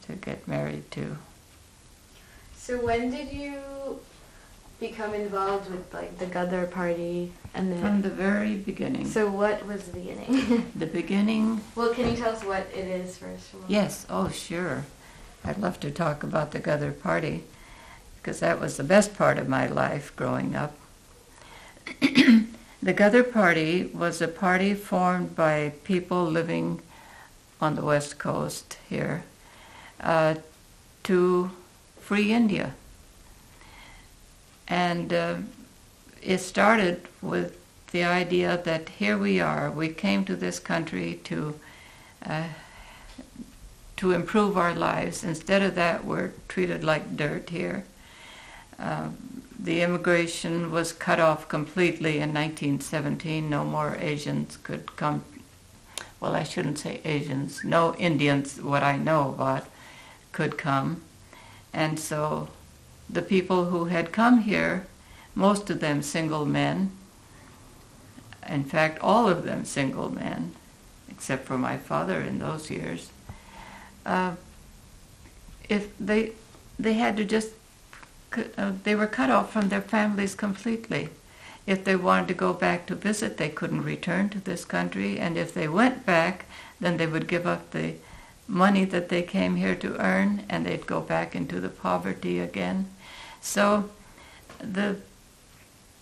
to get married to. So when did you become involved with the Ghadar party? From the very beginning. So what was the beginning? The beginning... Well, can you tell us what it is first of all? Yes, oh sure. I'd love to talk about the Ghadar party, because that was the best part of my life growing up. The Ghadar party was a party formed by people living on the West Coast here to free India. And it started with the idea that here we are, we came to this country to improve our lives. Instead of that, we're treated like dirt here. The immigration was cut off completely in 1917. No more Asians could come. Well, I shouldn't say Asians. No Indians, what I know about, could come. And so the people who had come here, most of them single men, in fact, all of them single men, except for my father in those years, if they had to just, they were cut off from their families completely. If they wanted to go back to visit, they couldn't return to this country, and if they went back, then they would give up the money that they came here to earn, and they'd go back into the poverty again. So the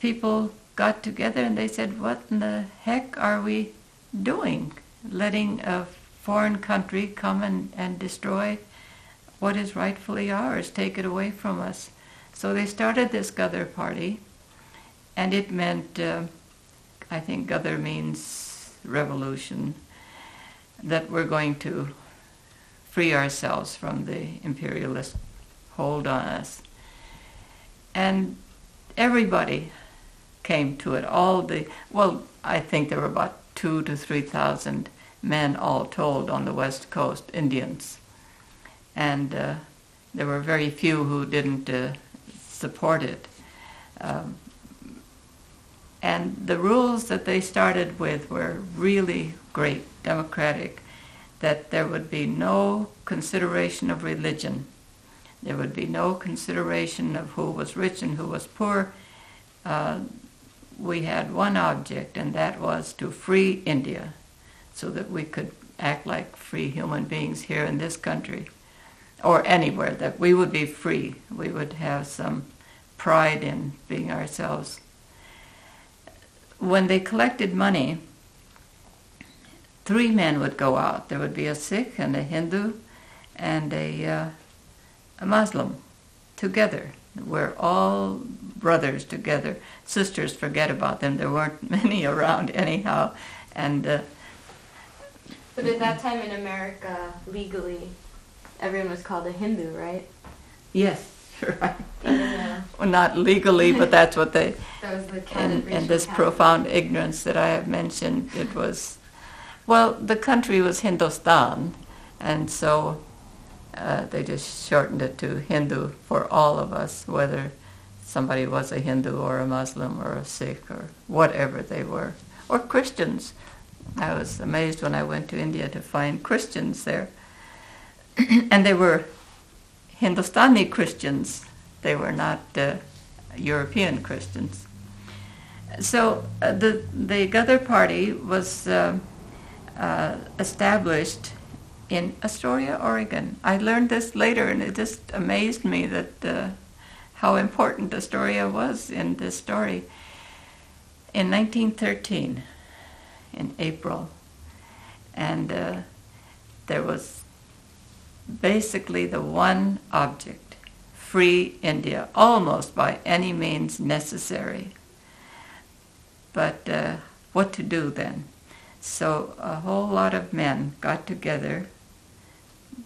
people got together and they said, what in the heck are we doing? Letting a foreign country come and destroy what is rightfully ours, take it away from us. So they started this Ghadar party, and it meant, I think Ghadar means revolution, that we're going to free ourselves from the imperialist hold on us. And everybody came to it. I think there were about 2,000 to 3,000 men all told on the West Coast, Indians. And there were very few who didn't support it. And the rules that they started with were really great, democratic, that there would be no consideration of religion. There would be no consideration of who was rich and who was poor. We had one object, and that was to free India so that we could act like free human beings here in this country or anywhere, that we would be free. We would have some pride in being ourselves. When they collected money, 3 men would go out. There would be a Sikh and a Hindu and a Muslim together. We're all brothers together. Sisters, forget about them. There weren't many around anyhow. And but at that time in America, legally, everyone was called a Hindu, right? yes, right. Yeah. Well, not legally, but that's what they... That was the kind of in this profound ignorance that I have mentioned, it was... Well, the country was Hindustan, and so they just shortened it to Hindu for all of us, whether somebody was a Hindu or a Muslim or a Sikh or whatever they were, or Christians. I was amazed when I went to India to find Christians there. And they were Hindustani Christians. They were not European Christians. So the Ghadar Party was established in Astoria, Oregon. I learned this later, and it just amazed me that how important Astoria was in this story. In 1913, in April, and there was basically the one object: free India, almost by any means necessary. But what to do then? So a whole lot of men got together,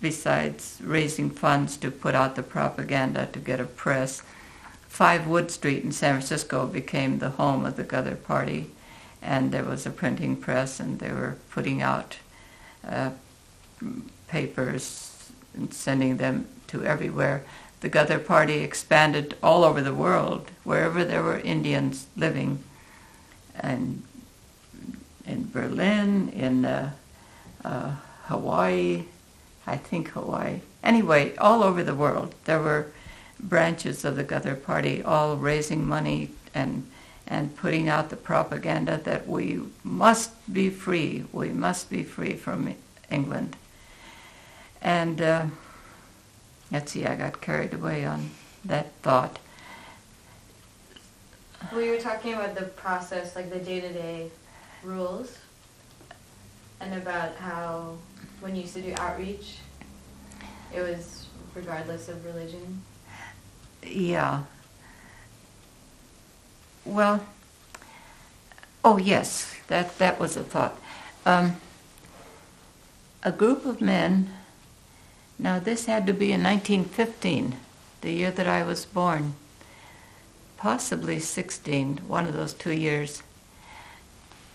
besides raising funds to put out the propaganda, to get a press. 5 Wood Street in San Francisco became the home of the Ghadar Party, and there was a printing press, and they were putting out papers and sending them to everywhere. The Ghadar Party expanded all over the world, wherever there were Indians living, and in Berlin, in Hawaii, I think Hawaii. Anyway, all over the world, there were branches of the Ghadar Party all raising money and putting out the propaganda that we must be free from England. And let's see, I got carried away on that thought. We were talking about the process, like the day-to-day rules, and about how when you used to do outreach, it was regardless of religion. Yeah. Well, oh yes, that was a thought. A group of men, now this had to be in 1915, the year that I was born, possibly 16, one of those 2 years.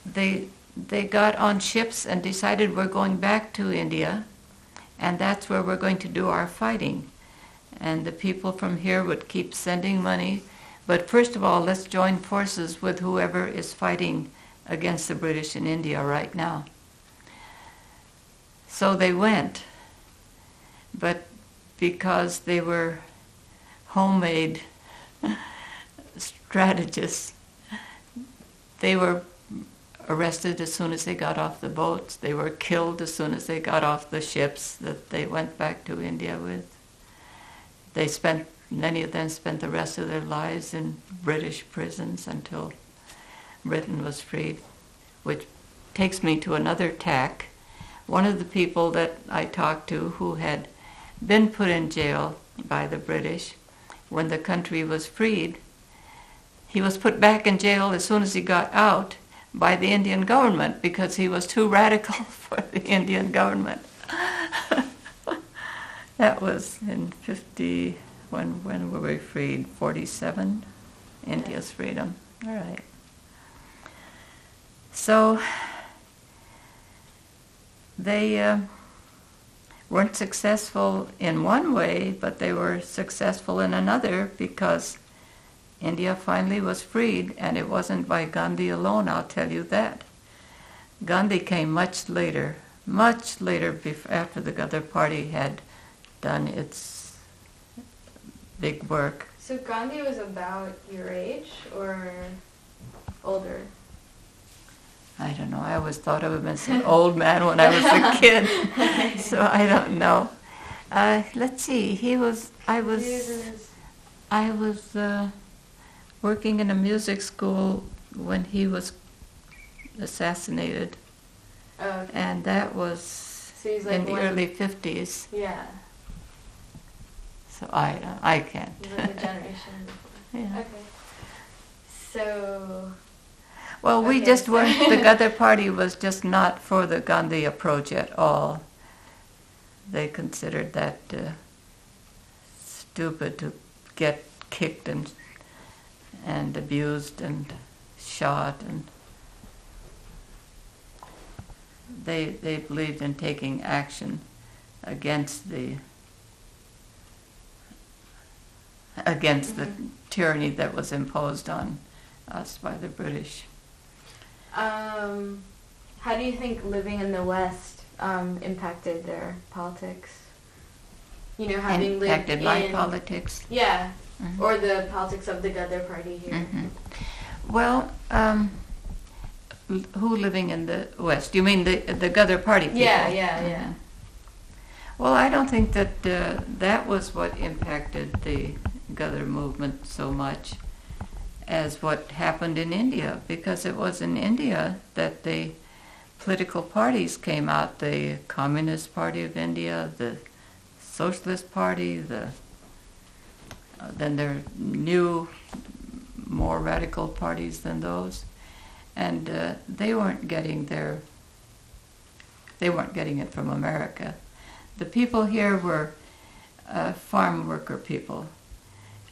They got on ships and decided we're going back to India, and that's where we're going to do our fighting. And the people from here would keep sending money, but first of all, let's join forces with whoever is fighting against the British in India right now. So they went, but because they were homemade strategists, they were arrested as soon as they got off the boats. They were killed as soon as they got off the ships that they went back to India with. Many of them spent the rest of their lives in British prisons until Britain was freed, which takes me to another tack. One of the people that I talked to who had been put in jail by the British when the country was freed, he was put back in jail as soon as he got out by the Indian government because he was too radical for the Indian government. That was in 50, when were we freed? 47, India's freedom. All right. So they weren't successful in one way, but they were successful in another because India finally was freed, and it wasn't by Gandhi alone, I'll tell you that. Gandhi came much later after the Ghadar Party had done its big work. So Gandhi was about your age or older? I don't know. I always thought of him as an old man when I was a kid, so I don't know. Let's see. I was working in a music school when he was assassinated, okay. And that was so he's like in the early 50s. Yeah. So I can't. He's like a generation before. Yeah. Okay. So. Well, we Okay. just weren't. The Ghadar Party was just not for the Gandhi approach at all. They considered that stupid to get kicked and abused and shot, and they believed in taking action against the tyranny that was imposed on us by the British. How do you think living in the West impacted their politics? You know, having Impacted lived my in politics. Yeah, Mhm. or the politics of the Ghadar Party here. Mm-hmm. Well, who living in the West? You mean the Ghadar Party people? Yeah. Well, I don't think that that was what impacted the Ghadar movement so much as what happened in India, because it was in India that the political parties came out, the Communist Party of India, the Socialist Party, then there are new, more radical parties than those, and they weren't getting it from America. The people here were farm worker people,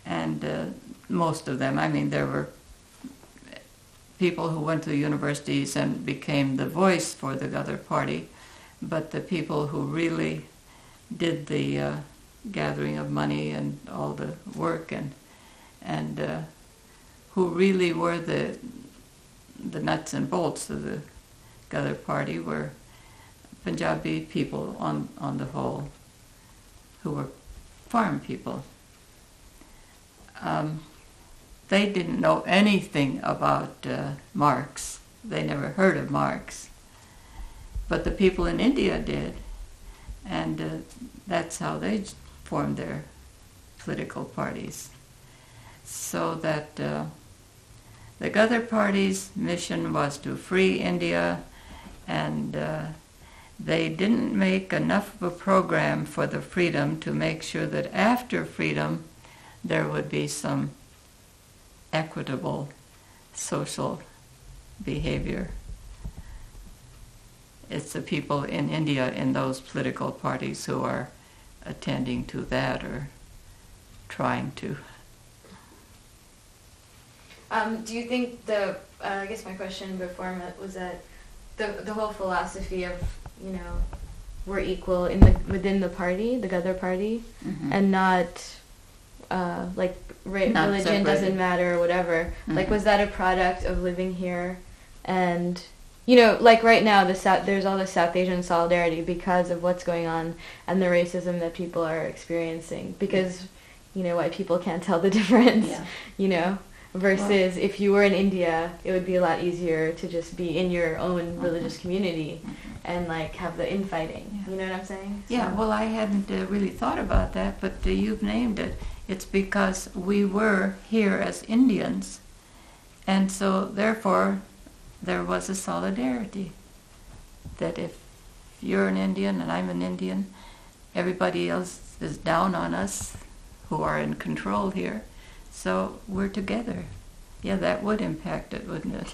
and most of them, I mean, there were people who went to the universities and became the voice for the Ghadar Party, but the people who really did the gathering of money and all the work and who really were the nuts and bolts of the Ghadar Party were Punjabi people on the whole, who were farm people. They didn't know anything about Marx. They never heard of Marx. But the people in India did, and that's how they formed their political parties. So that the Ghadar Party's mission was to free India, and they didn't make enough of a program for the freedom to make sure that after freedom there would be some equitable social behavior. It's the people in India in those political parties who are attending to that or trying to. Do you think I guess my question before was that the whole philosophy of, you know, we're equal within the party, the Ghadar Party, Mm-hmm. and not like Not religion separated. doesn't matter or whatever. Mm-hmm. Like, was that a product of living here? And, you know, like right now, there's all this South Asian solidarity because of what's going on and the racism that people are experiencing. Because, you know, white people can't tell the difference, Yeah. you know? Versus if you were in India, it would be a lot easier to just be in your own religious community and like have the infighting. Yeah. You know what I'm saying? Yeah, So- well, I hadn't really thought about that, but you've named it. It's because we were here as Indians, and so therefore there was a solidarity that if you're an Indian and I'm an Indian, everybody else is down on us who are in control here, so we're together. Yeah, that would impact it, wouldn't it?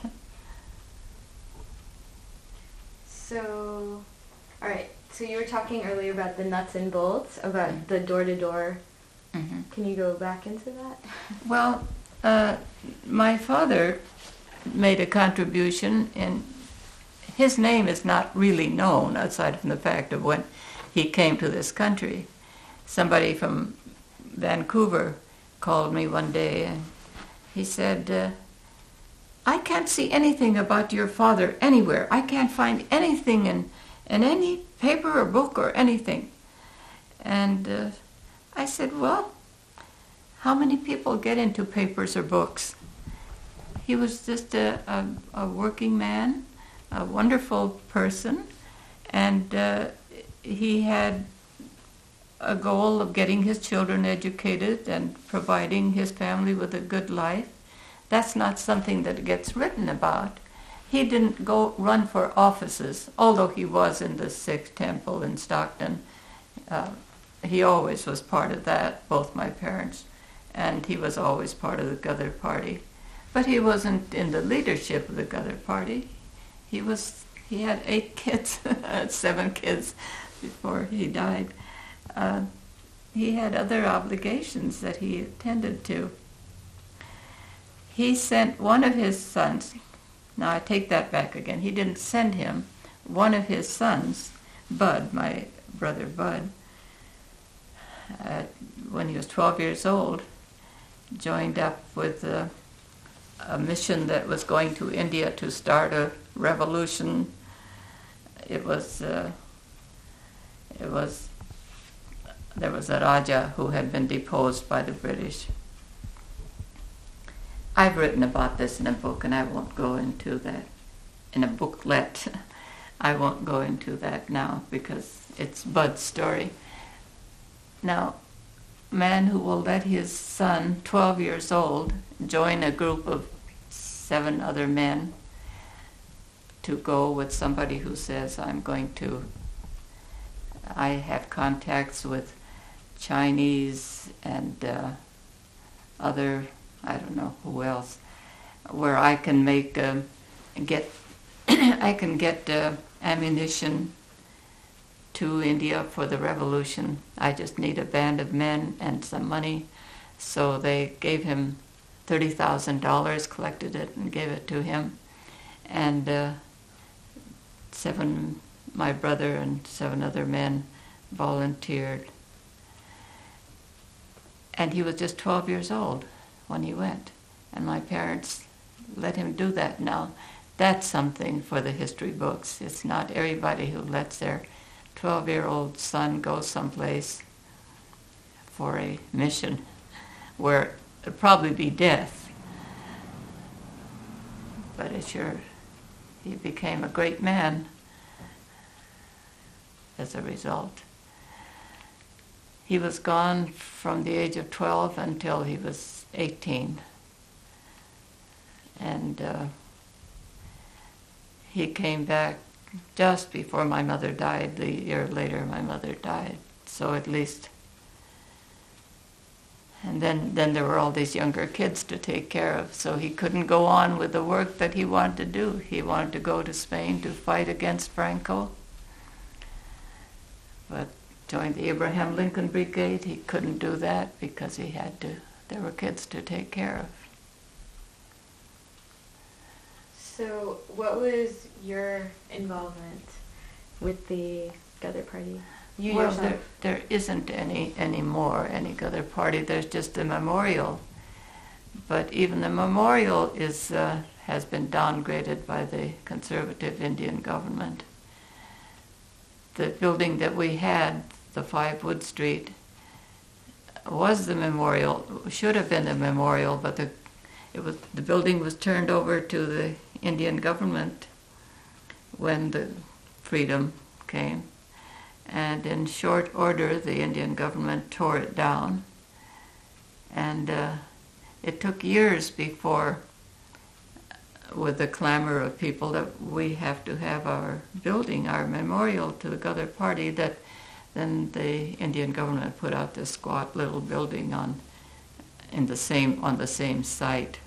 So, all right. So you were talking earlier about the nuts and bolts, about the door-to-door. Mm-hmm. Can you go back into that? Well, my father made a contribution in his name is not really known outside from the fact of when he came to this country. Somebody from Vancouver called me one day and he said, I can't see anything about your father anywhere. I can't find anything in any paper or book or anything. And I said, well, how many people get into papers or books? He was just a working man, a wonderful person, and he had a goal of getting his children educated and providing his family with a good life. That's not something that gets written about. He didn't go run for offices, although he was in the Sikh temple in Stockton. He always was part of that, both my parents, and he was always part of the Ghadar Party. But he wasn't in the leadership of the Ghadar Party. He had 8 kids, 7 kids before he died. He had other obligations that he attended to. He sent one of his sons, now I take that back again, he didn't send him, one of his sons, Bud, my brother Bud, when he was 12 years old, joined up with a mission that was going to India to start a revolution. There was a Raja who had been deposed by the British. I've written about this in a book, and I won't go into that, in a booklet. I won't go into that now because it's Bud's story. Now, a man who will let his son, 12 years old, join a group of 7 other men to go with somebody who says, I have contacts with Chinese and other, I don't know who else, where I can get ammunition to India for the revolution. I just need a band of men and some money. So they gave him $30,000, collected it and gave it to him. And 7, my brother and 7 other men volunteered. And he was just 12 years old when he went. And my parents let him do that. Now, that's something for the history books. It's not everybody who lets their 12-year-old son go someplace for a mission where it'd probably be death. But he became a great man as a result. He was gone from the age of 12 until he was 18. And he came back just before my mother died. The year later, my mother died. So at least... And then there were all these younger kids to take care of, so he couldn't go on with the work that he wanted to do. He wanted to go to Spain to fight against Franco, but joined the Abraham Lincoln Brigade. He couldn't do that because there were kids to take care of. So what was your involvement with the Ghadar Party? There isn't any Ghadar Party. There's just a memorial. But even the memorial has been downgraded by the conservative Indian government. The building that we had, the 5 Wood Street, was the memorial, should have been the memorial, but the building was turned over to the Indian government when the freedom came. And in short order, the Indian government tore it down. And it took years before, with the clamor of people, that we have to have our building, our memorial to the Ghadar Party, that then the Indian government put out this squat little building on the same site.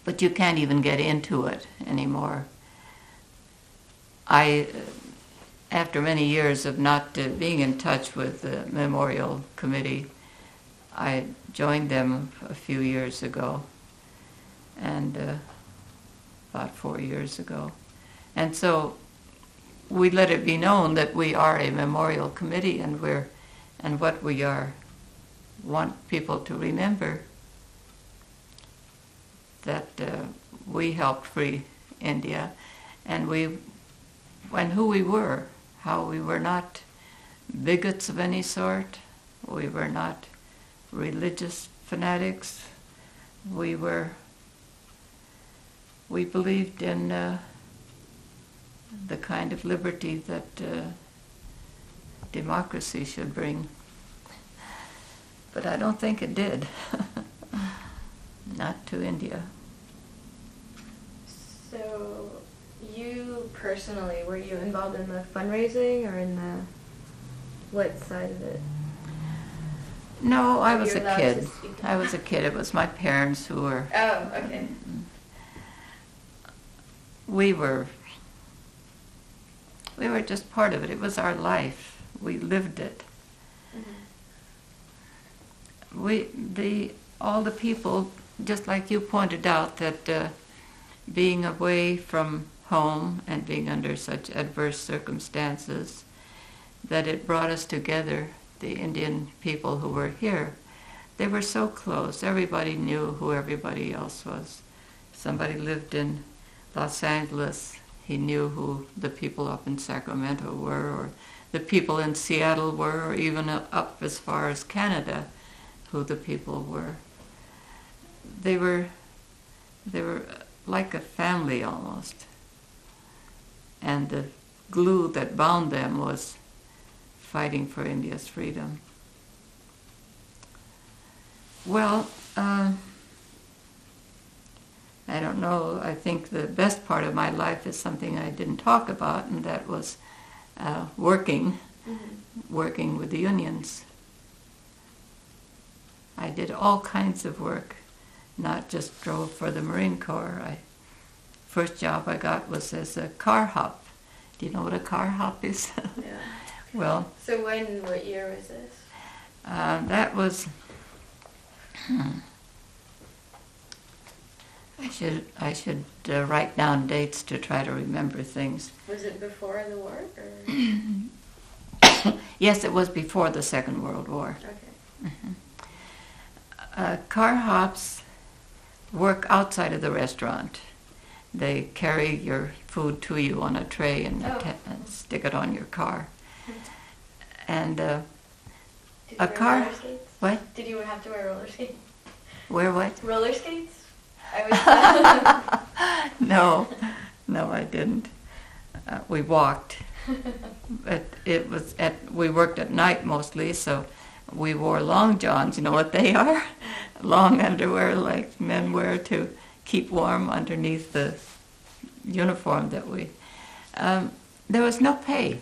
But you can't even get into it anymore. After many years of not being in touch with the Memorial Committee, I joined them a few years ago, and about 4 years ago. And so we let it be known that we are a memorial committee, and what we want people to remember, that we helped free India, and who we were, how we were not bigots of any sort, we were not religious fanatics, we believed in the kind of liberty that democracy should bring. But I don't think it did. Not to India. So, you personally, were you involved in the fundraising or in the what side of it? No, I was a kid. I was a kid. It was my parents who were... Oh, okay. We were just part of it. It was our life. We lived it. Mm-hmm. All the people, just like you pointed out, that being away from home and being under such adverse circumstances, that it brought us together, the Indian people who were here. They were so close. Everybody knew who everybody else was. Somebody lived in Los Angeles, he knew who the people up in Sacramento were, or the people in Seattle were, or even up as far as Canada, who the people were. They were like a family almost. And the glue that bound them was fighting for India's freedom. Well, I don't know, I think the best part of my life is something I didn't talk about, and that was working with the unions. I did all kinds of work, not just drove for the Marine Corps. First job I got was as a car hop. Do you know what a car hop is? Yeah. Well. So what year was this? That was. I should write down dates to try to remember things. Was it before the war? Or? Yes, it was before the Second World War. Okay. Mm-hmm. Car hops work outside of the restaurant. They carry your food to you on a tray and stick it on your car. And a car. What? Did you have to wear roller skates? Wear what? Roller skates? No, I didn't. We walked. But we worked at night mostly, so we wore long johns. You know what they are? Long underwear like men wear to keep warm underneath the uniform that we... there was no pay.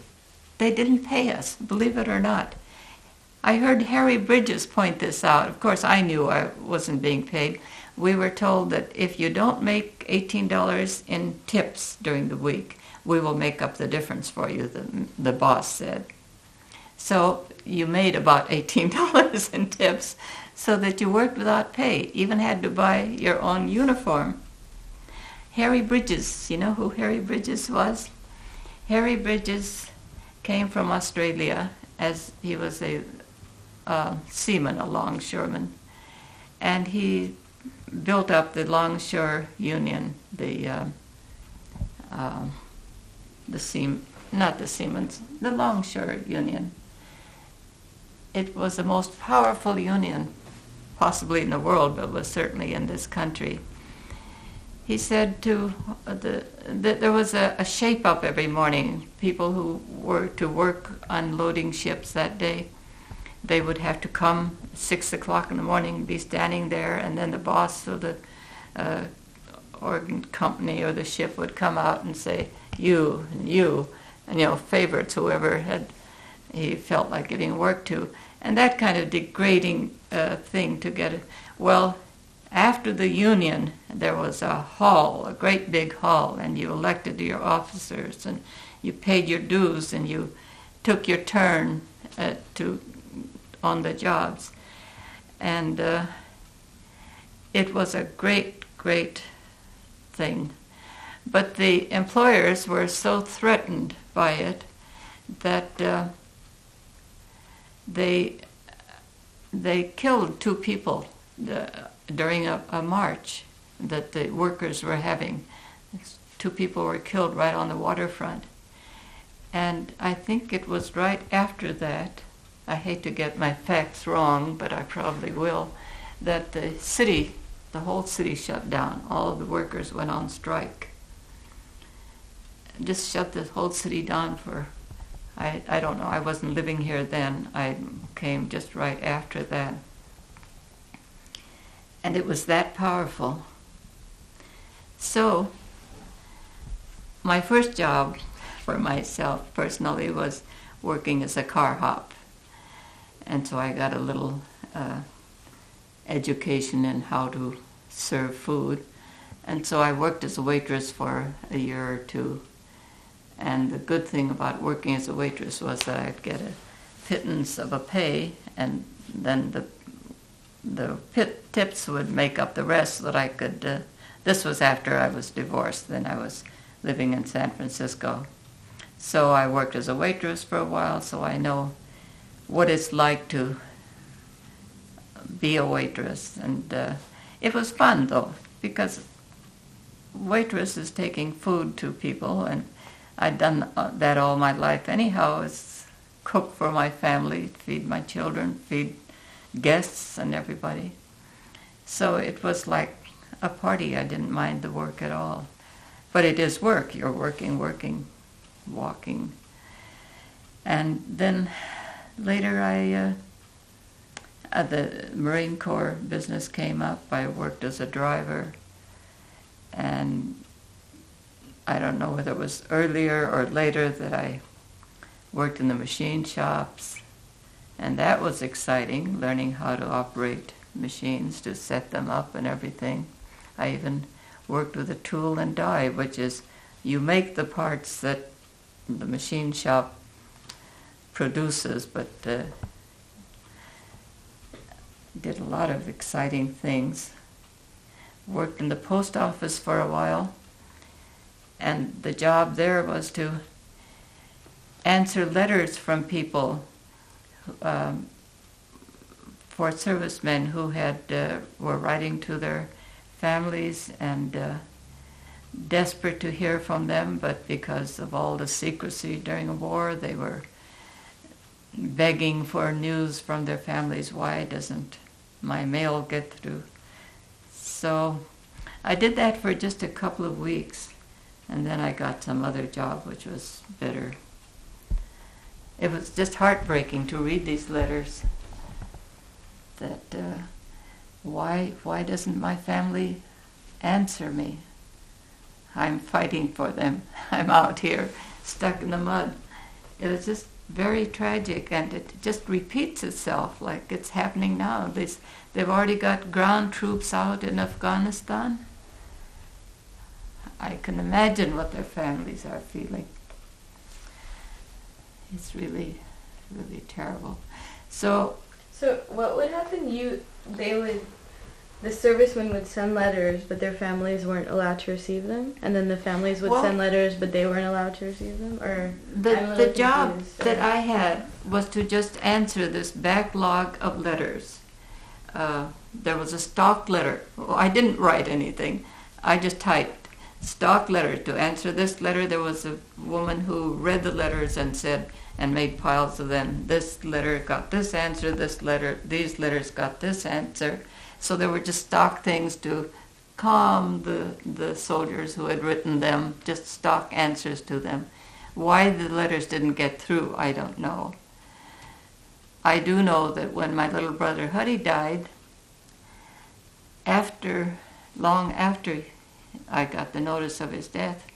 They didn't pay us, believe it or not. I heard Harry Bridges point this out. Of course, I knew I wasn't being paid. We were told that if you don't make $18 in tips during the week, we will make up the difference for you, the boss said. So you made about $18 in tips so that you worked without pay, even had to buy your own uniform. Harry Bridges, you know who Harry Bridges was? Harry Bridges came from Australia, as he was a seaman, a longshoreman, and he built up the Longshore Union, the Longshore Union. It was the most powerful union, possibly in the world, but was certainly in this country. He said that there was a shape-up every morning. People who were to work unloading ships that day, they would have to come 6 o'clock in the morning and be standing there, and then the boss of the organ company or the ship would come out and say, you, and favorites, whoever he felt like giving work to. And that kind of degrading thing to get it. Well, after the union, there was a hall, a great big hall, and you elected your officers, and you paid your dues, and you took your turn on the jobs. And it was a great, great thing. But the employers were so threatened by it that they killed 2 people during a march that the workers were having. 2 people were killed right on the waterfront. And I think it was right after that, I hate to get my facts wrong, but I probably will, that the whole city shut down. All of the workers went on strike. Just shut the whole city down for, I don't know, I wasn't living here then. I came just right after that. And it was that powerful. So, my first job for myself personally was working as a car hop. And so I got a little education in how to serve food. And so I worked as a waitress for a year or 2. And the good thing about working as a waitress was that I'd get a pittance of a pay, and then the tips would make up the rest so that I could, this was after I was divorced, then I was living in San Francisco. So I worked as a waitress for a while, so I know what it's like to be a waitress. And it was fun, though, because waitress is taking food to people, and I'd done that all my life anyhow, is cook for my family, feed my children, feed guests and everybody. So it was like a party. I didn't mind the work at all. But it is work. You're working, walking. And then later the Marine Corps business came up. I worked as a driver, and I don't know whether it was earlier or later that I worked in the machine shops, and that was exciting, learning how to operate machines, to set them up and everything. I even worked with a tool and die, which is you make the parts that the machine shop produces, but did a lot of exciting things. Worked in the post office for a while, and the job there was to answer letters from people for servicemen who were writing to their families and desperate to hear from them, but because of all the secrecy during the war, they were begging for news from their families. Why doesn't my mail get through? So I did that for just a couple of weeks, and then I got some other job which was better. It was just heartbreaking to read these letters that why doesn't my family answer me? I'm fighting for them. I'm out here stuck in the mud. It was just very tragic, and it just repeats itself like it's happening now. They've already got ground troops out in Afghanistan. I can imagine what their families are feeling. It's really, really terrible. So what would happen? The servicemen would send letters, but their families weren't allowed to receive them, and then the families would send letters, but they weren't allowed to receive them. Or the job that I had was to just answer this backlog of letters. There was a stock letter. Well, I didn't write anything. I just typed stock letter to answer this letter. There was a woman who read the letters and said, and made piles of them. This letter got this answer. These letters got this answer. So there were just stock things to calm the soldiers who had written them, just stock answers to them. Why the letters didn't get through, I don't know. I do know that when my little brother Huddy died, long after I got the notice of his death,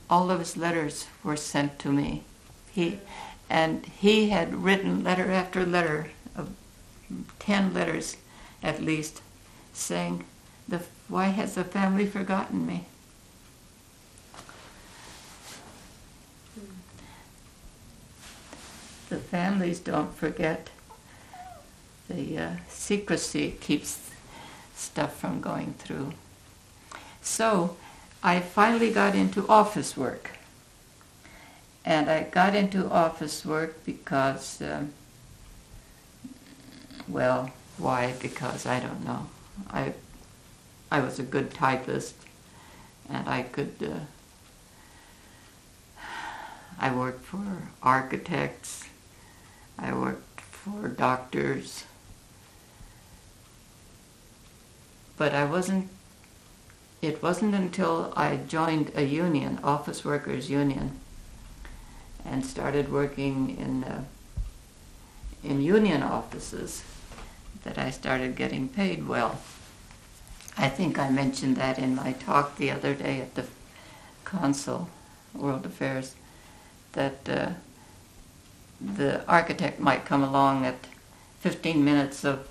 all of his letters were sent to me. He had written letter after letter, of 10 letters at least, saying, why has the family forgotten me? The families don't forget. The secrecy keeps stuff from going through. So I finally got into office work. And I got into office work because, well, why? Because I don't know. I was a good typist, and I worked for architects, I worked for doctors, but it wasn't until I joined a union, office workers union, and started working in union offices that I started getting paid well. I think I mentioned that in my talk the other day at the Council, World Affairs, that the architect might come along at 15 minutes of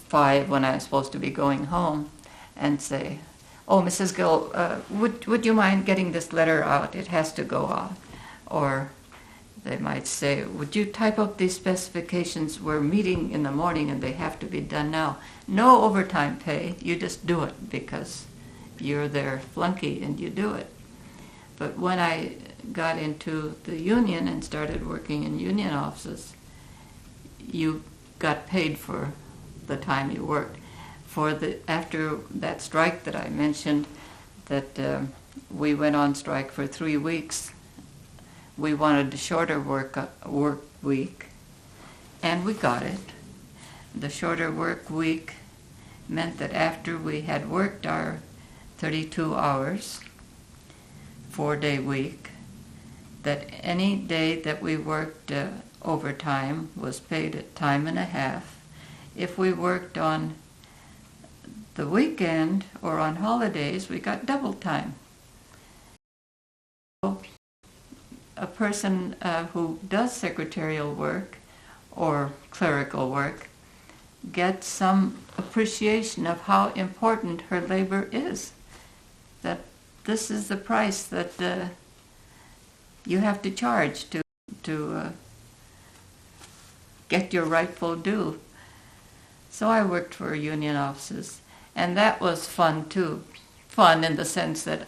5 when I'm supposed to be going home and say, "Oh, Mrs. Gill, would you mind getting this letter out? It has to go out." Or they might say, "Would you type up these specifications? We're meeting in the morning and they have to be done now. No overtime pay, you just do it because you're their flunky and you do it." But when I got into the union and started working in union offices, you got paid for the time you worked. After that strike that I mentioned, that we went on strike for 3 weeks, we wanted a shorter work week, and we got it. The shorter work week meant that after we had worked our 32 hours, 4-day week, that any day that we worked overtime was paid at time and a half. If we worked on the weekend or on holidays, we got double time. So a person who does secretarial work or clerical work gets some appreciation of how important her labor is. That this is the price that you have to charge to get your rightful due. So I worked for union offices, and that was fun too. Fun in the sense that